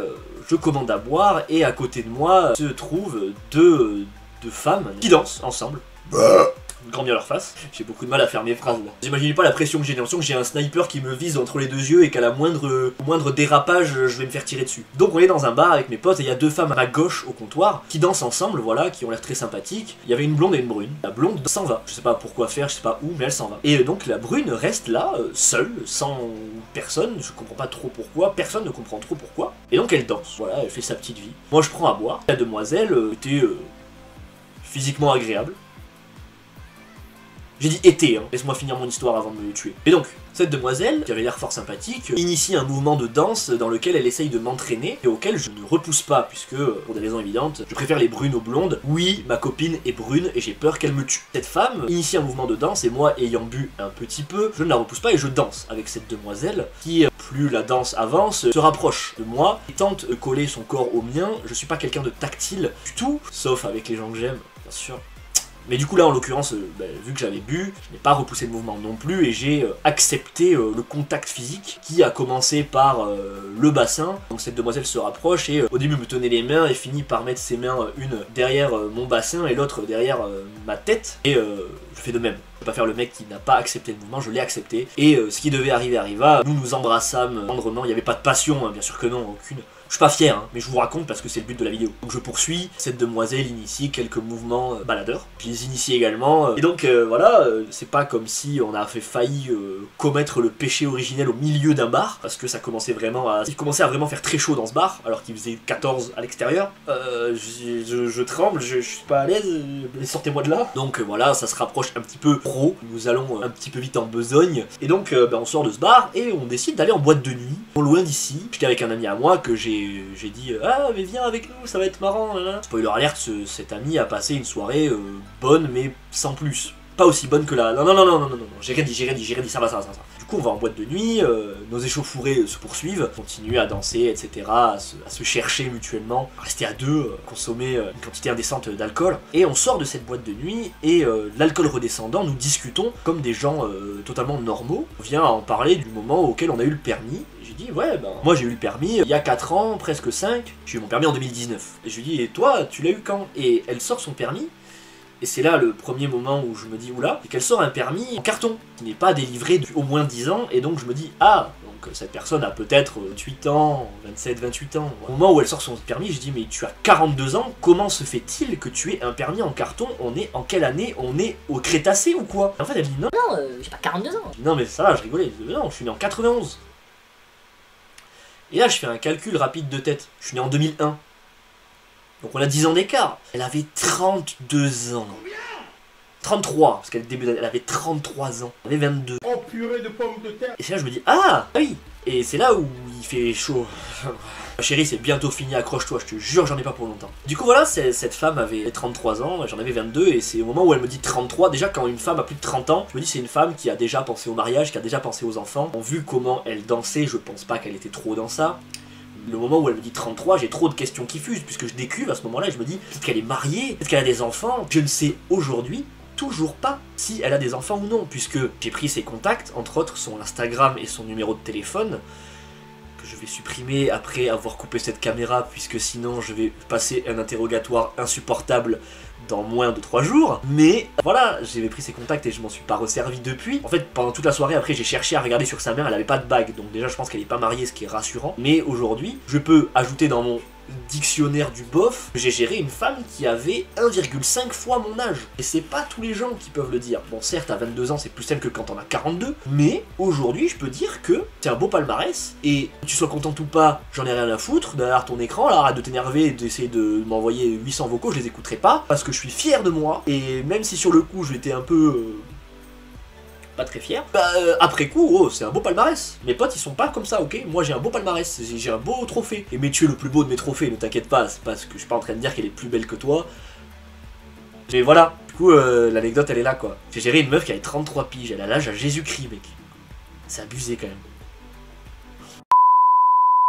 je commande à boire, et à côté de moi se trouvent deux femmes qui dansent ensemble. grand bien leur face. J'ai beaucoup de mal à faire mes phrases là. Vous imaginez pas la pression que j'ai l'impression que j'ai un sniper qui me vise entre les deux yeux et qu'à la moindre dérapage, je vais me faire tirer dessus. Donc on est dans un bar avec mes potes et il y a deux femmes à ma gauche au comptoir qui dansent ensemble, voilà, qui ont l'air très sympathiques. Il y avait une blonde et une brune. La blonde s'en va. Je sais pas pourquoi faire, je sais pas où, mais elle s'en va. Et donc la brune reste là, seule, sans personne. Je comprends pas trop pourquoi. Personne ne comprend trop pourquoi. Et donc elle danse. Voilà, elle fait sa petite vie. Moi je prends à boire. La demoiselle était physiquement agréable. J'ai dit été, hein. Laisse-moi finir mon histoire avant de me tuer. Et donc, cette demoiselle, qui avait l'air fort sympathique, initie un mouvement de danse dans lequel elle essaye de m'entraîner et auquel je ne repousse pas, puisque, pour des raisons évidentes, je préfère les brunes aux blondes. Oui, ma copine est brune et j'ai peur qu'elle me tue. Cette femme initie un mouvement de danse et moi, ayant bu un petit peu, je ne la repousse pas et je danse avec cette demoiselle qui, plus la danse avance, se rapproche de moi et tente de coller son corps au mien. Je suis pas quelqu'un de tactile du tout, sauf avec les gens que j'aime, bien sûr. Mais du coup là en l'occurrence, vu que j'avais bu, je n'ai pas repoussé le mouvement non plus et j'ai accepté le contact physique qui a commencé par le bassin. Donc cette demoiselle se rapproche et au début me tenait les mains et finit par mettre ses mains une derrière mon bassin et l'autre derrière ma tête. Et je fais de même. Je vais pas faire le mec qui n'a pas accepté le mouvement, je l'ai accepté. Et ce qui devait arriver arriva, nous nous embrassâmes tendrement, il n'y avait pas de passion, hein, bien sûr que non, aucune. Je suis pas fier, hein, mais je vous raconte parce que c'est le but de la vidéo. Donc je poursuis, cette demoiselle initie quelques mouvements baladeurs. Je les initie également. Et donc voilà, c'est pas comme si on a failli commettre le péché originel au milieu d'un bar, parce que ça commençait vraiment à... Il commençait à vraiment faire très chaud dans ce bar, alors qu'il faisait 14 à l'extérieur. Je tremble, je suis pas à l'aise, sortez-moi de là. Donc voilà, ça se rapproche un petit peu pro. Nous allons un petit peu vite en besogne. Et donc on sort de ce bar et on décide d'aller en boîte de nuit, loin d'ici. J'étais avec un ami à moi que j'ai dit ah mais viens avec nous, ça va être marrant. Là. Spoiler alert, cet ami a passé une soirée bonne mais sans plus. Pas aussi bonne que la... Non, j'ai rien dit, ça va. Du coup on va en boîte de nuit, nos échauffourées se poursuivent, on continue à danser, etc., à se chercher mutuellement, à rester à deux, consommer une quantité indécente d'alcool. Et on sort de cette boîte de nuit, et l'alcool redescendant, nous discutons comme des gens totalement normaux. On vient à en parler du moment auquel on a eu le permis. J'ai dit ouais ben moi j'ai eu le permis il y a 4 ans, presque 5, j'ai eu mon permis en 2019. Et je lui dis et toi tu l'as eu quand? Et elle sort son permis. Et c'est là le premier moment où je me dis oula, c'est qu'elle sort un permis en carton, qui n'est pas délivré depuis au moins 10 ans, et donc je me dis ah, donc cette personne a peut-être 28 ans, 27, 28 ans. Au moment où elle sort son permis, je dis mais tu as 42 ans, comment se fait-il que tu aies un permis en carton? On est en quelle année? On est au Crétacé ou quoi? Et en fait elle dit non. Non, j'ai pas 42 ans. Non mais ça va, je rigolais, non, je suis né en 91. Et là je fais un calcul rapide de tête, je suis né en 2001. Donc on a 10 ans d'écart. Elle avait 32 ans. 33, parce qu'elle début elle avait 33 ans. Elle avait 22. Oh purée de pommes de terre. Et c'est là que je me dis, ah oui. Et c'est là où il fait chaud. Ma chérie, c'est bientôt fini, accroche-toi, je te jure, j'en ai pas pour longtemps. Du coup voilà, cette femme avait 33 ans, j'en avais 22, et c'est au moment où elle me dit 33, déjà quand une femme a plus de 30 ans, je me dis c'est une femme qui a déjà pensé au mariage, qui a déjà pensé aux enfants. Vu comment elle dansait, je pense pas qu'elle était trop dans ça. Le moment où elle me dit 33, j'ai trop de questions qui fusent, puisque je décuve à ce moment-là et je me dis, peut-être qu'elle est mariée, peut-être qu'elle a des enfants. Je ne sais aujourd'hui toujours pas si elle a des enfants ou non, puisque j'ai pris ses contacts, entre autres son Instagram et son numéro de téléphone, que je vais supprimer après avoir coupé cette caméra, puisque sinon je vais passer un interrogatoire insupportable dans moins de 3 jours. Mais voilà, j'avais pris ses contacts et je m'en suis pas resservi depuis. En fait, pendant toute la soirée, après, j'ai cherché à regarder sur sa mère, elle avait pas de bague, donc déjà je pense qu'elle est pas mariée, ce qui est rassurant. Mais aujourd'hui, je peux ajouter dans mon dictionnaire du bof, j'ai géré une femme qui avait 1,5 fois mon âge. Et c'est pas tous les gens qui peuvent le dire. Bon, certes, à 22 ans, c'est plus simple que quand on a 42, mais aujourd'hui, je peux dire que c'est un beau palmarès, et que tu sois content ou pas, j'en ai rien à foutre, derrière ton écran, là, arrête de t'énerver et d'essayer de m'envoyer 800 vocaux, je les écouterai pas, parce que je suis fier de moi, et même si sur le coup, j'étais un peu... pas très fier, après coup, oh, c'est un beau palmarès. Mes potes, ils sont pas comme ça, ok? Moi, j'ai un beau palmarès, j'ai un beau trophée. Et mais tu es le plus beau de mes trophées, ne t'inquiète pas, c'est parce que je suis pas en train de dire qu'elle est plus belle que toi. Mais voilà, du coup, l'anecdote, elle est là, quoi. J'ai géré une meuf qui avait 33 piges, elle a l'âge à Jésus-Christ, mec. C'est abusé, quand même.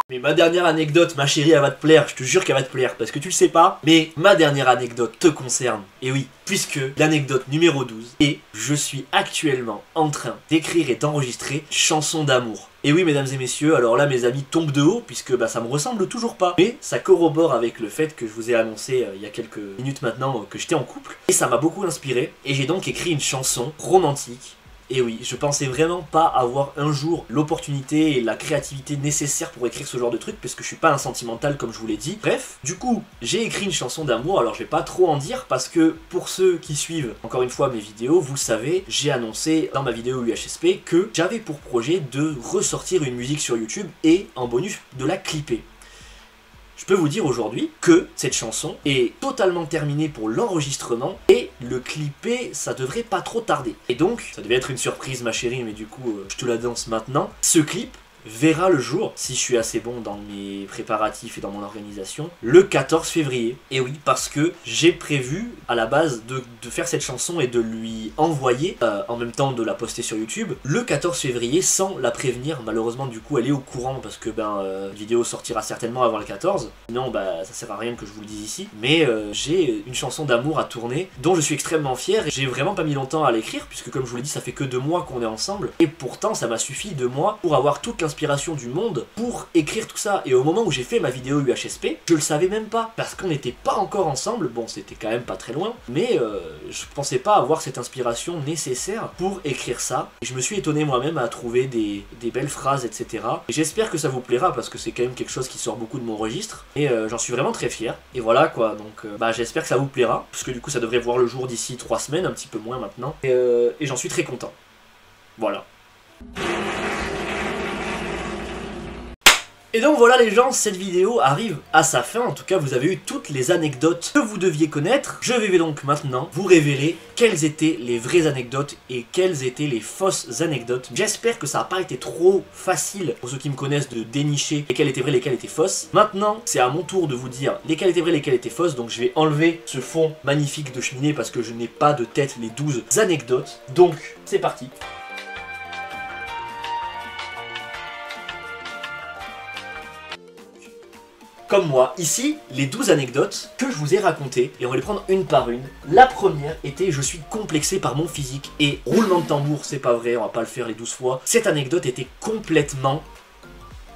Mais ma dernière anecdote, ma chérie, elle va te plaire, je te jure qu'elle va te plaire, parce que tu le sais pas, mais ma dernière anecdote te concerne. Et oui, puisque l'anecdote numéro 12, et je suis actuellement en train d'écrire et d'enregistrer Chanson d'amour. Et oui, mesdames et messieurs, alors là mes amis tombent de haut, puisque ça me ressemble toujours pas. Mais ça corrobore avec le fait que je vous ai annoncé il y a quelques minutes maintenant que j'étais en couple. Et ça m'a beaucoup inspiré, et j'ai donc écrit une chanson romantique. Et oui, je pensais vraiment pas avoir un jour l'opportunité et la créativité nécessaire pour écrire ce genre de truc, parce que je suis pas un sentimental comme je vous l'ai dit. Bref, du coup, j'ai écrit une chanson d'amour, alors je vais pas trop en dire, parce que pour ceux qui suivent, encore une fois, mes vidéos, vous le savez, j'ai annoncé dans ma vidéo UHSP que j'avais pour projet de ressortir une musique sur YouTube et en bonus de la clipper. Je peux vous dire aujourd'hui que cette chanson est totalement terminée pour l'enregistrement et le clipper, ça devrait pas trop tarder. Et donc, ça devait être une surprise ma chérie, mais du coup, je te la danse maintenant. Ce clip verra le jour, si je suis assez bon dans mes préparatifs et dans mon organisation, le 14 février. Et oui, parce que j'ai prévu à la base de faire cette chanson et de lui envoyer, en même temps de la poster sur YouTube, le 14 février sans la prévenir. Malheureusement, du coup, elle est au courant parce que la vidéo sortira certainement avant le 14. Sinon, ça sert à rien que je vous le dise ici. Mais j'ai une chanson d'amour à tourner dont je suis extrêmement fier. J'ai vraiment pas mis longtemps à l'écrire puisque, comme je vous l'ai dit, ça fait que 2 mois qu'on est ensemble. Et pourtant, ça m'a suffi 2 mois pour avoir toute l'inspiration du monde pour écrire tout ça. Et au moment où j'ai fait ma vidéo UHSP, je le savais même pas parce qu'on n'était pas encore ensemble. Bon, c'était quand même pas très loin, mais je pensais pas avoir cette inspiration nécessaire pour écrire ça. Et je me suis étonné moi-même à trouver des belles phrases, etc. Et j'espère que ça vous plaira parce que c'est quand même quelque chose qui sort beaucoup de mon registre. Et j'en suis vraiment très fier. Et voilà quoi, donc j'espère que ça vous plaira, parce que du coup ça devrait voir le jour d'ici 3 semaines, un petit peu moins maintenant. Et j'en suis très content. Voilà. Et donc voilà les gens, cette vidéo arrive à sa fin. En tout cas, vous avez eu toutes les anecdotes que vous deviez connaître. Je vais donc maintenant vous révéler quelles étaient les vraies anecdotes et quelles étaient les fausses anecdotes. J'espère que ça n'a pas été trop facile pour ceux qui me connaissent de dénicher lesquelles étaient vraies, lesquelles étaient fausses. Maintenant, c'est à mon tour de vous dire lesquelles étaient vraies, lesquelles étaient fausses. Donc je vais enlever ce fond magnifique de cheminée parce que je n'ai pas de tête les 12 anecdotes. Donc c'est parti. Comme moi, ici, les 12 anecdotes que je vous ai racontées, et on va les prendre une par une. La première était « Je suis complexé par mon physique » et roulement de tambour, c'est pas vrai, on va pas le faire les 12 fois. Cette anecdote était complètement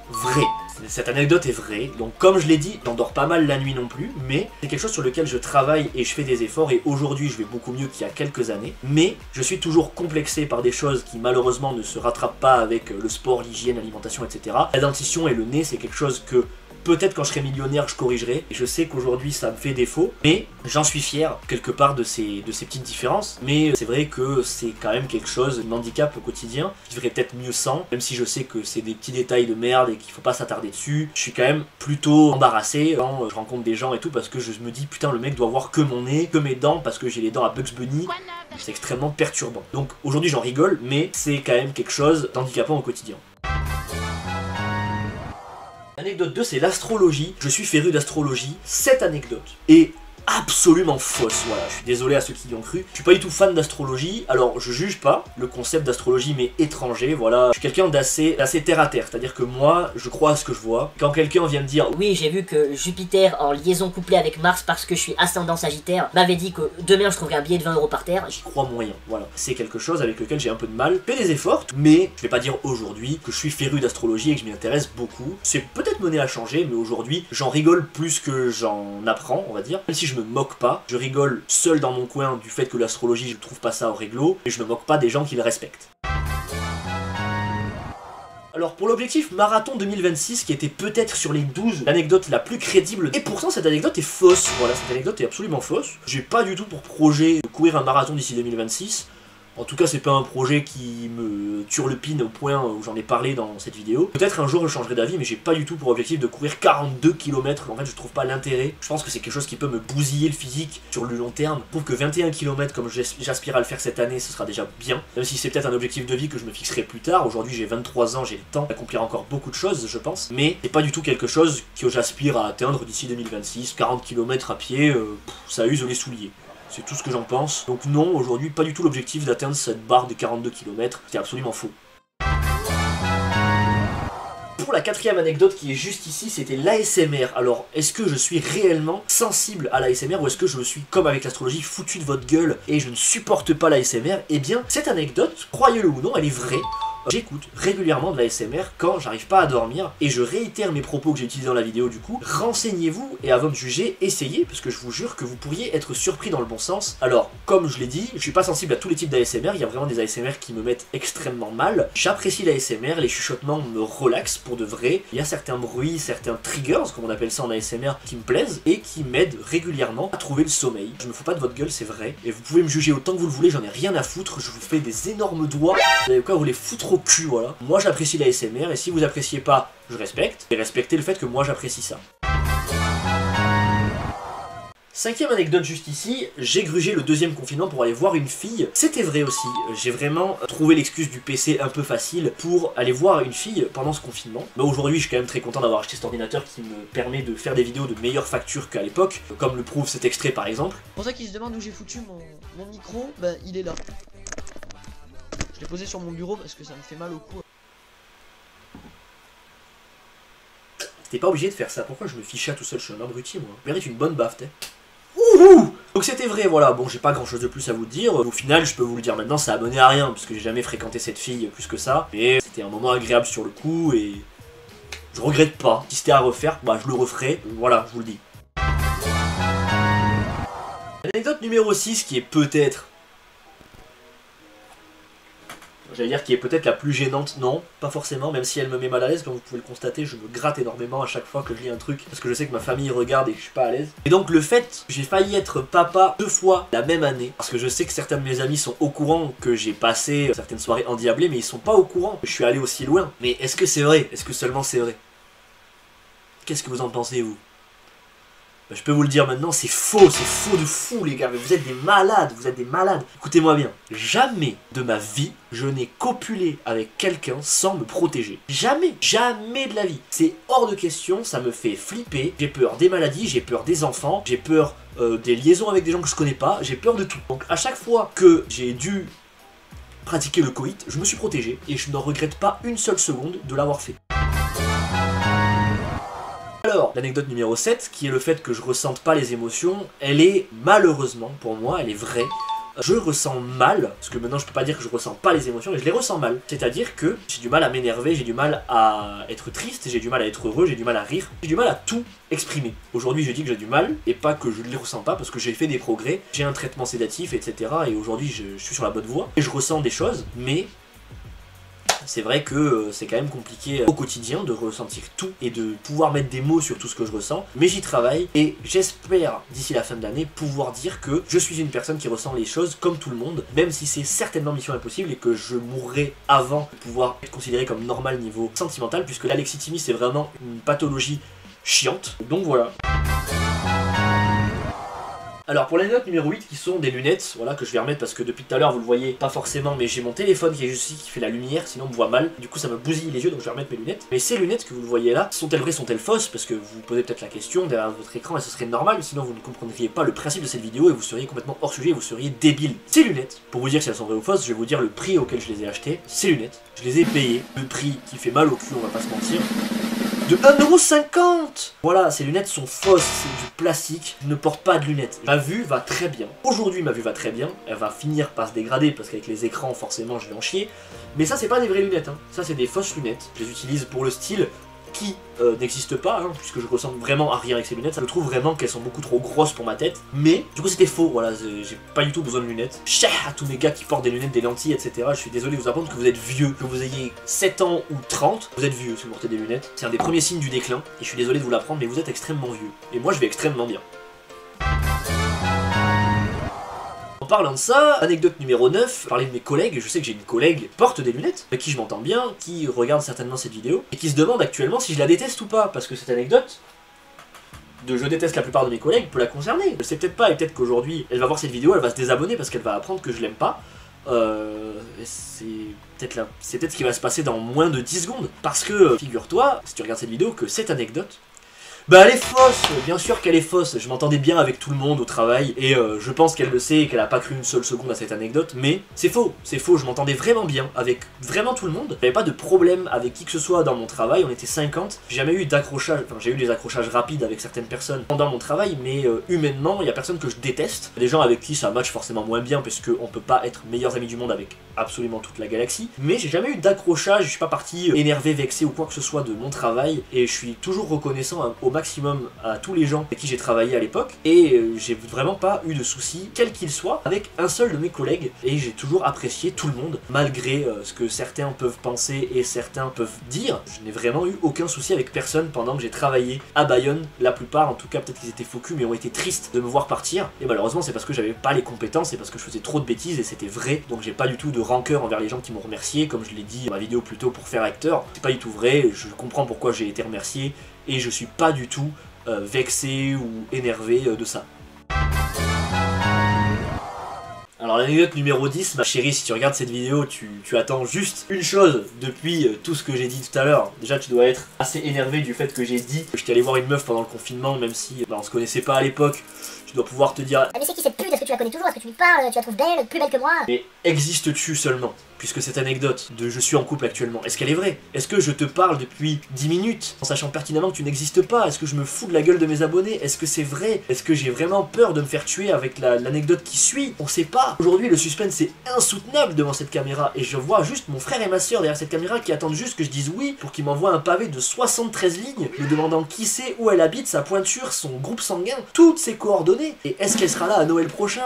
vraie. Cette anecdote est vraie, donc comme je l'ai dit, j'en dors pas mal la nuit non plus, mais c'est quelque chose sur lequel je travaille et je fais des efforts, et aujourd'hui je vais beaucoup mieux qu'il y a quelques années, mais je suis toujours complexé par des choses qui malheureusement ne se rattrapent pas avec le sport, l'hygiène, l'alimentation, etc. La dentition et le nez, c'est quelque chose que peut-être quand je serai millionnaire, je corrigerai. Et je sais qu'aujourd'hui, ça me fait défaut. Mais j'en suis fier, quelque part, de ces petites différences. Mais c'est vrai que c'est quand même quelque chose, un handicap au quotidien. Je devrais peut-être mieux sans. Même si je sais que c'est des petits détails de merde et qu'il faut pas s'attarder dessus. Je suis quand même plutôt embarrassé quand je rencontre des gens et tout. Parce que je me dis, putain, le mec doit voir que mon nez, que mes dents. Parce que j'ai les dents à Bugs Bunny. C'est extrêmement perturbant. Donc aujourd'hui, j'en rigole. Mais c'est quand même quelque chose d'handicapant au quotidien. Anecdote 2, c'est l'astrologie. Je suis féru d'astrologie. Cette anecdote est absolument fausse, voilà, je suis désolé à ceux qui y ont cru. Je suis pas du tout fan d'astrologie, alors je juge pas, le concept d'astrologie m'est étranger, voilà. Je suis quelqu'un d'assez terre à terre, c'est-à-dire que moi, je crois à ce que je vois. Quand quelqu'un vient me dire « Oui, j'ai vu que Jupiter en liaison couplée avec Mars parce que je suis ascendant Sagittaire m'avait dit que demain je trouverais un billet de 20 € par terre », j'y crois moyen, voilà. C'est quelque chose avec lequel j'ai un peu de mal. Je fais des efforts, mais je vais pas dire aujourd'hui que je suis féru d'astrologie et que je m'y intéresse beaucoup. C'est peut-être mené à changer, mais aujourd'hui, j'en rigole plus que j'en apprends, on va dire. Même si je me moque pas, je rigole seul dans mon coin du fait que l'astrologie, je trouve pas ça au réglo, et je me moque pas des gens qui le respectent. Alors pour l'objectif Marathon 2026, qui était peut-être sur les 12 l'anecdote la plus crédible, et pourtant cette anecdote est fausse, voilà, cette anecdote est absolument fausse. J'ai pas du tout pour projet de courir un marathon d'ici 2026. En tout cas, c'est pas un projet qui me turlupine au point où j'en ai parlé dans cette vidéo. Peut-être un jour je changerai d'avis, mais j'ai pas du tout pour objectif de courir 42 km. En fait, je trouve pas l'intérêt. Je pense que c'est quelque chose qui peut me bousiller le physique sur le long terme. Je trouve que 21 km, comme j'aspire à le faire cette année, ce sera déjà bien. Même si c'est peut-être un objectif de vie que je me fixerai plus tard. Aujourd'hui, j'ai 23 ans, j'ai le temps d'accomplir encore beaucoup de choses, je pense. Mais c'est pas du tout quelque chose que j'aspire à atteindre d'ici 2026. 40 km à pied, ça use les souliers. C'est tout ce que j'en pense. Donc non, aujourd'hui, pas du tout l'objectif d'atteindre cette barre des 42 km. C'est absolument faux. Pour la quatrième anecdote qui est juste ici, c'était l'ASMR. Alors, est-ce que je suis réellement sensible à l'ASMR ou est-ce que je me suis, comme avec l'astrologie, foutu de votre gueule et je ne supporte pas l'ASMR? Eh bien, cette anecdote, croyez-le ou non, elle est vraie. J'écoute régulièrement de l'ASMR quand j'arrive pas à dormir et je réitère mes propos que j'ai utilisés dans la vidéo du coup. Renseignez-vous et avant de juger, essayez parce que je vous jure que vous pourriez être surpris dans le bon sens. Alors, comme je l'ai dit, je suis pas sensible à tous les types d'ASMR, il y a vraiment des ASMR qui me mettent extrêmement mal. J'apprécie l'ASMR, les chuchotements me relaxent pour de vrai. Il y a certains bruits, certains triggers, comme on appelle ça en ASMR, qui me plaisent et qui m'aident régulièrement à trouver le sommeil. Je me fous pas de votre gueule, c'est vrai. Et vous pouvez me juger autant que vous le voulez, j'en ai rien à foutre, je vous fais des énormes doigts. Vous savez quoi, vous les foutre au cul, voilà. Moi j'apprécie la ASMR et si vous appréciez pas, je respecte. Et respectez le fait que moi j'apprécie ça. Cinquième anecdote juste ici, j'ai grugé le deuxième confinement pour aller voir une fille. C'était vrai aussi, j'ai vraiment trouvé l'excuse du PC un peu facile pour aller voir une fille pendant ce confinement. Mais aujourd'hui je suis quand même très content d'avoir acheté cet ordinateur qui me permet de faire des vidéos de meilleure facture qu'à l'époque, comme le prouve cet extrait par exemple. Pour ça qu'ils se demandent où j'ai foutu mon micro, bah il est là. Je l'ai posé sur mon bureau parce que ça me fait mal au cou. T'es pas obligé de faire ça, pourquoi je me fiche à tout seul, je suis un abruti moi. Je mérite une bonne baffe, t'es. Ouhou. Donc c'était vrai, voilà, bon j'ai pas grand chose de plus à vous dire, au final je peux vous le dire maintenant, ça a mené à rien, parce que j'ai jamais fréquenté cette fille plus que ça, mais c'était un moment agréable sur le coup, et je regrette pas. Si c'était à refaire, bah je le referai, voilà, je vous le dis. Anecdote numéro 6 qui est peut-être... J'allais dire qui est peut-être la plus gênante, non, pas forcément, même si elle me met mal à l'aise, comme vous pouvez le constater, je me gratte énormément à chaque fois que je lis un truc, parce que je sais que ma famille regarde et que je suis pas à l'aise. Et donc le fait que j'ai failli être papa 2 fois la même année, parce que je sais que certains de mes amis sont au courant que j'ai passé certaines soirées endiablées, mais ils sont pas au courant que je suis allé aussi loin. Mais est-ce que c'est vrai? Est-ce que seulement c'est vrai? Qu'est-ce que vous en pensez, vous? Je peux vous le dire maintenant, c'est faux de fou les gars, mais vous êtes des malades, vous êtes des malades. Écoutez-moi bien, jamais de ma vie, je n'ai copulé avec quelqu'un sans me protéger. Jamais, jamais de la vie. C'est hors de question, ça me fait flipper, j'ai peur des maladies, j'ai peur des enfants, j'ai peur des liaisons avec des gens que je connais pas, j'ai peur de tout. Donc à chaque fois que j'ai dû pratiquer le coït, je me suis protégé et je n'en regrette pas une seule seconde de l'avoir fait. Alors, l'anecdote numéro 7, qui est le fait que je ressente pas les émotions, elle est malheureusement, pour moi, elle est vraie. Je ressens mal, parce que maintenant je peux pas dire que je ressens pas les émotions, mais je les ressens mal. C'est-à-dire que j'ai du mal à m'énerver, j'ai du mal à être triste, j'ai du mal à être heureux, j'ai du mal à rire, j'ai du mal à tout exprimer. Aujourd'hui je dis que j'ai du mal, et pas que je ne les ressens pas, parce que j'ai fait des progrès, j'ai un traitement sédatif, etc. Et aujourd'hui je suis sur la bonne voie, et je ressens des choses, mais... c'est vrai que c'est quand même compliqué au quotidien de ressentir tout et de pouvoir mettre des mots sur tout ce que je ressens, mais j'y travaille et j'espère d'ici la fin de l'année pouvoir dire que je suis une personne qui ressent les choses comme tout le monde, même si c'est certainement mission impossible et que je mourrai avant de pouvoir être considéré comme normal niveau sentimental, puisque l'alexithymie c'est vraiment une pathologie chiante, donc voilà. Alors pour l'anecdote numéro 8 qui sont des lunettes, voilà, que je vais remettre parce que depuis tout à l'heure vous le voyez pas forcément, mais j'ai mon téléphone qui est juste ici qui fait la lumière, sinon on me voit mal, du coup ça me bousille les yeux, donc je vais remettre mes lunettes. Mais ces lunettes que vous voyez là, sont-elles vraies, sont-elles fausses? Parce que vous vous posez peut-être la question derrière votre écran et ce serait normal, sinon vous ne comprendriez pas le principe de cette vidéo et vous seriez complètement hors sujet et vous seriez débile. Ces lunettes, pour vous dire si elles sont vraies ou fausses, je vais vous dire le prix auquel je les ai achetées. Ces lunettes, je les ai payées, le prix qui fait mal au cul, on va pas se mentir, de 1,50 €. Voilà, ces lunettes sont fausses, c'est du plastique, je ne porte pas de lunettes. Ma vue va très bien. Aujourd'hui, ma vue va très bien. Elle va finir par se dégrader parce qu'avec les écrans, forcément, je vais en chier. Mais ça, c'est pas des vraies lunettes, hein. Ça, c'est des fausses lunettes. Je les utilise pour le style qui n'existe pas, hein, puisque je ressemble vraiment à rien avec ces lunettes. Ça, je trouve vraiment qu'elles sont beaucoup trop grosses pour ma tête. Mais, du coup, c'était faux. Voilà, j'ai pas du tout besoin de lunettes. Cher à tous mes gars qui portent des lunettes, des lentilles, etc. Je suis désolé de vous apprendre que vous êtes vieux. Que vous ayez 7 ans ou 30, vous êtes vieux si vous portez des lunettes. C'est un des premiers signes du déclin. Et je suis désolé de vous l'apprendre, mais vous êtes extrêmement vieux. Et moi, je vais extrêmement bien. En parlant de ça, anecdote numéro 9, parler de mes collègues, je sais que j'ai une collègue qui porte des lunettes, avec qui je m'entends bien, qui regarde certainement cette vidéo, et qui se demande actuellement si je la déteste ou pas, parce que cette anecdote de je déteste la plupart de mes collègues peut la concerner. Je le sais peut-être pas, et peut-être qu'aujourd'hui elle va voir cette vidéo, elle va se désabonner parce qu'elle va apprendre que je l'aime pas. C'est peut-être ce qui va se passer dans moins de 10 secondes. Parce que, figure-toi, si tu regardes cette vidéo, que cette anecdote Bah elle est fausse, bien sûr qu'elle est fausse. Je m'entendais bien avec tout le monde au travail et je pense qu'elle le sait et qu'elle a pas cru une seule seconde à cette anecdote, mais c'est faux, je m'entendais vraiment bien avec vraiment tout le monde. J'avais pas de problème avec qui que ce soit dans mon travail, on était 50, j'ai jamais eu d'accrochage, enfin j'ai eu des accrochages rapides avec certaines personnes pendant mon travail, mais humainement, il y a personne que je déteste. Des gens avec qui ça match forcément moins bien parce qu'on peut pas être meilleurs amis du monde avec absolument toute la galaxie, mais j'ai jamais eu d'accrochage, je suis pas parti énervé, vexé ou quoi que ce soit de mon travail et je suis toujours reconnaissant au maximum à tous les gens avec qui j'ai travaillé à l'époque et j'ai vraiment pas eu de soucis, quel qu'il soit, avec un seul de mes collègues et j'ai toujours apprécié tout le monde, malgré ce que certains peuvent penser et certains peuvent dire. Je n'ai vraiment eu aucun souci avec personne pendant que j'ai travaillé à Bayonne. La plupart, en tout cas, peut-être qu'ils étaient faux culs, mais ont été tristes de me voir partir. Et malheureusement, c'est parce que j'avais pas les compétences et parce que je faisais trop de bêtises et c'était vrai. Donc j'ai pas du tout de rancœur envers les gens qui m'ont remercié, comme je l'ai dit dans ma vidéo plus tôt pour faire acteur. C'est pas du tout vrai, je comprends pourquoi j'ai été remercié et je suis pas du tout vexé ou énervé de ça. Alors l'anecdote numéro 10, ma chérie, si tu regardes cette vidéo, tu attends juste une chose depuis tout ce que j'ai dit tout à l'heure. Déjà tu dois être assez énervé du fait que j'ai dit que j'étais allé voir une meuf pendant le confinement, même si on se connaissait pas à l'époque. Tu dois pouvoir te dire... Ah mais c'est qui cette pute? Est-ce que tu la connais toujours? Est-ce que tu lui parles? Tu la trouves belle? Plus belle que moi? Mais existes-tu seulement? Puisque cette anecdote de je suis en couple actuellement, est-ce qu'elle est vraie? Est-ce que je te parle depuis 10 minutes en sachant pertinemment que tu n'existes pas? Est-ce que je me fous de la gueule de mes abonnés? Est-ce que c'est vrai? Est-ce que j'ai vraiment peur de me faire tuer avec l'anecdote qui suit? On sait pas. Aujourd'hui le suspense est insoutenable devant cette caméra et je vois juste mon frère et ma soeur derrière cette caméra qui attendent juste que je dise oui pour qu'ils m'envoient un pavé de 73 lignes me demandant qui c'est, où elle habite, sa pointure, son groupe sanguin, toutes ses coordonnées. Et est-ce qu'elle sera là à Noël prochain?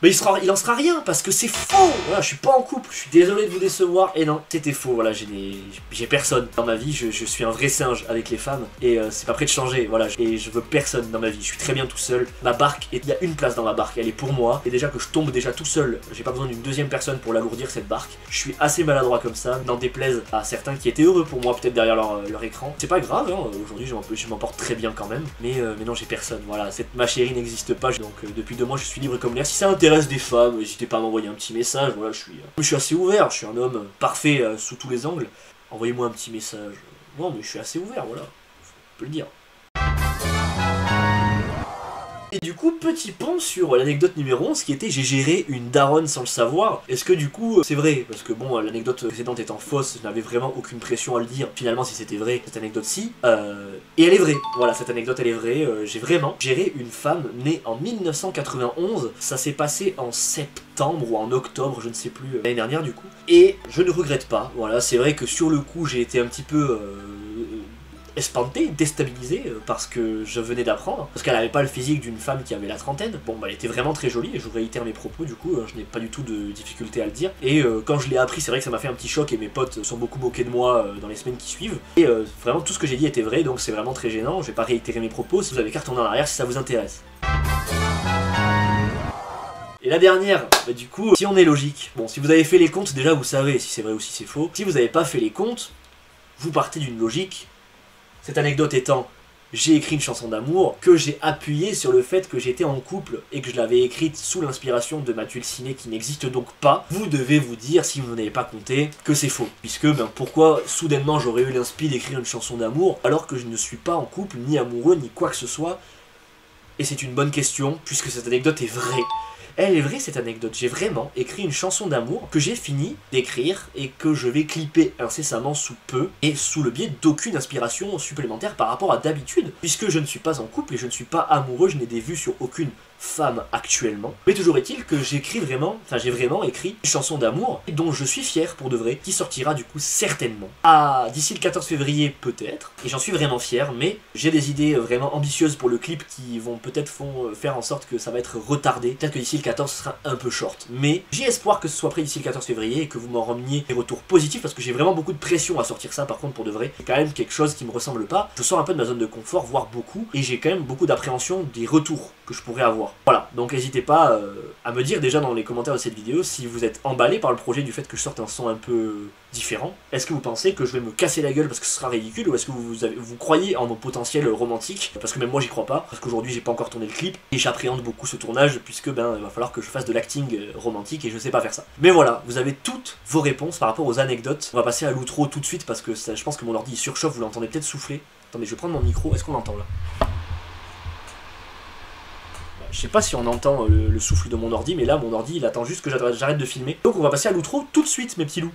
Mais il en sera rien parce que c'est faux. Voilà, je suis pas en couple, je suis désolé de vous décevoir. Et non, c'était faux, voilà, j'ai personne dans ma vie, je suis un vrai singe avec les femmes et c'est pas prêt de changer, voilà. Et je veux personne dans ma vie, je suis très bien tout seul. Ma barque, il y a une place dans ma barque, elle est pour moi. Et déjà que je tombe déjà tout seul, j'ai pas besoin d'une deuxième personne pour l'alourdir cette barque. Je suis assez maladroit comme ça, n'en déplaise à certains qui étaient heureux pour moi peut-être derrière leur écran. C'est pas grave, hein, aujourd'hui je m'en porte très bien quand même. Mais non, j'ai personne, voilà, ma chérie n'existe pas. Donc depuis 2 mois je suis libre comme l'air. Si ça intéresse des femmes, n'hésitez pas à m'envoyer un petit message, voilà, je suis assez ouvert, je suis un homme parfait sous tous les angles. Envoyez-moi un petit message. Non mais je suis assez ouvert, voilà, je peux le dire. Et du coup, petit pont sur l'anecdote numéro 11 qui était j'ai géré une daronne sans le savoir. Est-ce que du coup c'est vrai? Parce que bon, l'anecdote précédente étant fausse, je n'avais vraiment aucune pression à le dire. Finalement, si c'était vrai, cette anecdote-ci, et elle est vraie. Voilà, cette anecdote elle est vraie. J'ai vraiment géré une femme née en 1991. Ça s'est passé en septembre ou en octobre, je ne sais plus, l'année dernière du coup. Et je ne regrette pas. Voilà, c'est vrai que sur le coup j'ai été un petit peu... espanté, déstabilisé parce que je venais d'apprendre, parce qu'elle avait pas le physique d'une femme qui avait la trentaine. Bon bah elle était vraiment très jolie et je réitère mes propos du coup, je n'ai pas du tout de difficulté à le dire. Et quand je l'ai appris, c'est vrai que ça m'a fait un petit choc et mes potes sont beaucoup moqués de moi dans les semaines qui suivent. Et vraiment tout ce que j'ai dit était vrai, donc c'est vraiment très gênant, je vais pas réitérer mes propos, si vous avez qu'à retourner en arrière si ça vous intéresse. Et la dernière, bah du coup, si on est logique, bon si vous avez fait les comptes déjà vous savez si c'est vrai ou si c'est faux. Si vous n'avez pas fait les comptes, vous partez d'une logique. Cette anecdote étant, j'ai écrit une chanson d'amour que j'ai appuyée sur le fait que j'étais en couple et que je l'avais écrite sous l'inspiration de Mathieu le Ciné qui n'existe donc pas. Vous devez vous dire, si vous n'avez pas compté, que c'est faux. Puisque, pourquoi soudainement j'aurais eu l'inspi d'écrire une chanson d'amour alors que je ne suis pas en couple, ni amoureux, ni quoi que ce soit? Et c'est une bonne question, puisque cette anecdote est vraie. Elle est vraie cette anecdote, j'ai vraiment écrit une chanson d'amour que j'ai fini d'écrire et que je vais clipper incessamment sous peu et sous le biais d'aucune inspiration supplémentaire par rapport à d'habitude, puisque je ne suis pas en couple et je ne suis pas amoureux, je n'ai des vues sur aucune femme actuellement. Mais toujours est-il que j'ai vraiment écrit une chanson d'amour dont je suis fier pour de vrai, qui sortira du coup certainement. D'ici le 14 février peut-être, et j'en suis vraiment fier, mais j'ai des idées vraiment ambitieuses pour le clip qui vont peut-être faire en sorte que ça va être retardé. Peut-être que d'ici le 14 ce sera un peu short, mais j'ai espoir que ce soit prêt d'ici le 14 février et que vous m'en rameniez des retours positifs parce que j'ai vraiment beaucoup de pression à sortir ça par contre pour de vrai. C'est quand même quelque chose qui me ressemble pas. Je sors un peu de ma zone de confort, voire beaucoup, et j'ai quand même beaucoup d'appréhension des retours que je pourrais avoir. Voilà, donc n'hésitez pas à me dire déjà dans les commentaires de cette vidéo si vous êtes emballé par le projet du fait que je sorte un son un peu différent. Est-ce que vous pensez que je vais me casser la gueule parce que ce sera ridicule, ou est-ce que vous croyez en mon potentiel romantique? Parce que même moi j'y crois pas, parce qu'aujourd'hui j'ai pas encore tourné le clip, et j'appréhende beaucoup ce tournage, puisque ben il va falloir que je fasse de l'acting romantique, et je sais pas faire ça. Mais voilà, vous avez toutes vos réponses par rapport aux anecdotes. On va passer à l'outro tout de suite, parce que ça, je pense que mon ordi il surchauffe, vous l'entendez peut-être souffler. Attendez, je vais prendre mon micro, est-ce qu'on l'entend là? Je sais pas si on entend le souffle de mon ordi, mais là mon ordi il attend juste que j'arrête de filmer. Donc on va passer à l'outro tout de suite, mes petits loups.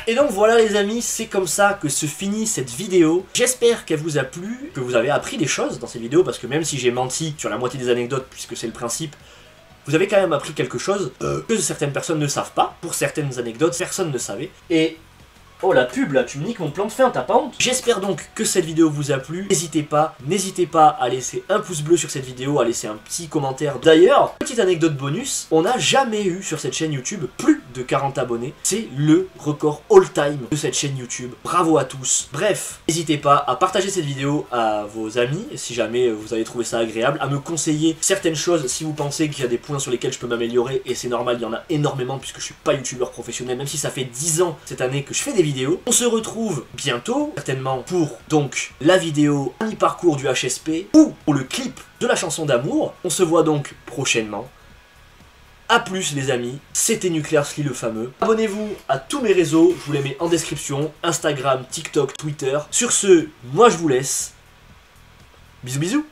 Et donc voilà les amis, c'est comme ça que se finit cette vidéo. J'espère qu'elle vous a plu, que vous avez appris des choses dans cette vidéo, parce que même si j'ai menti sur la moitié des anecdotes, puisque c'est le principe, vous avez quand même appris quelque chose que certaines personnes ne savent pas. Pour certaines anecdotes, personne ne savait. Et... oh la pub là, tu me niques mon plan de fin, t'as pas honte? J'espère donc que cette vidéo vous a plu. N'hésitez pas à laisser un pouce bleu sur cette vidéo, à laisser un petit commentaire. D'ailleurs, petite anecdote bonus, on n'a jamais eu sur cette chaîne YouTube plus de 40 abonnés. C'est le record all-time de cette chaîne YouTube. Bravo à tous. Bref, n'hésitez pas à partager cette vidéo à vos amis, si jamais vous avez trouvé ça agréable, à me conseiller certaines choses si vous pensez qu'il y a des points sur lesquels je peux m'améliorer, et c'est normal, il y en a énormément puisque je suis pas youtubeur professionnel, même si ça fait 10 ans cette année que je fais des vidéos. On se retrouve bientôt, certainement, pour donc la vidéo mi-parcours du HSP ou pour le clip de la chanson d'amour. On se voit donc prochainement. A plus les amis, c'était Nuclearsly le fameux. Abonnez-vous à tous mes réseaux, je vous les mets en description, Instagram, TikTok, Twitter. Sur ce, moi je vous laisse. Bisous bisous.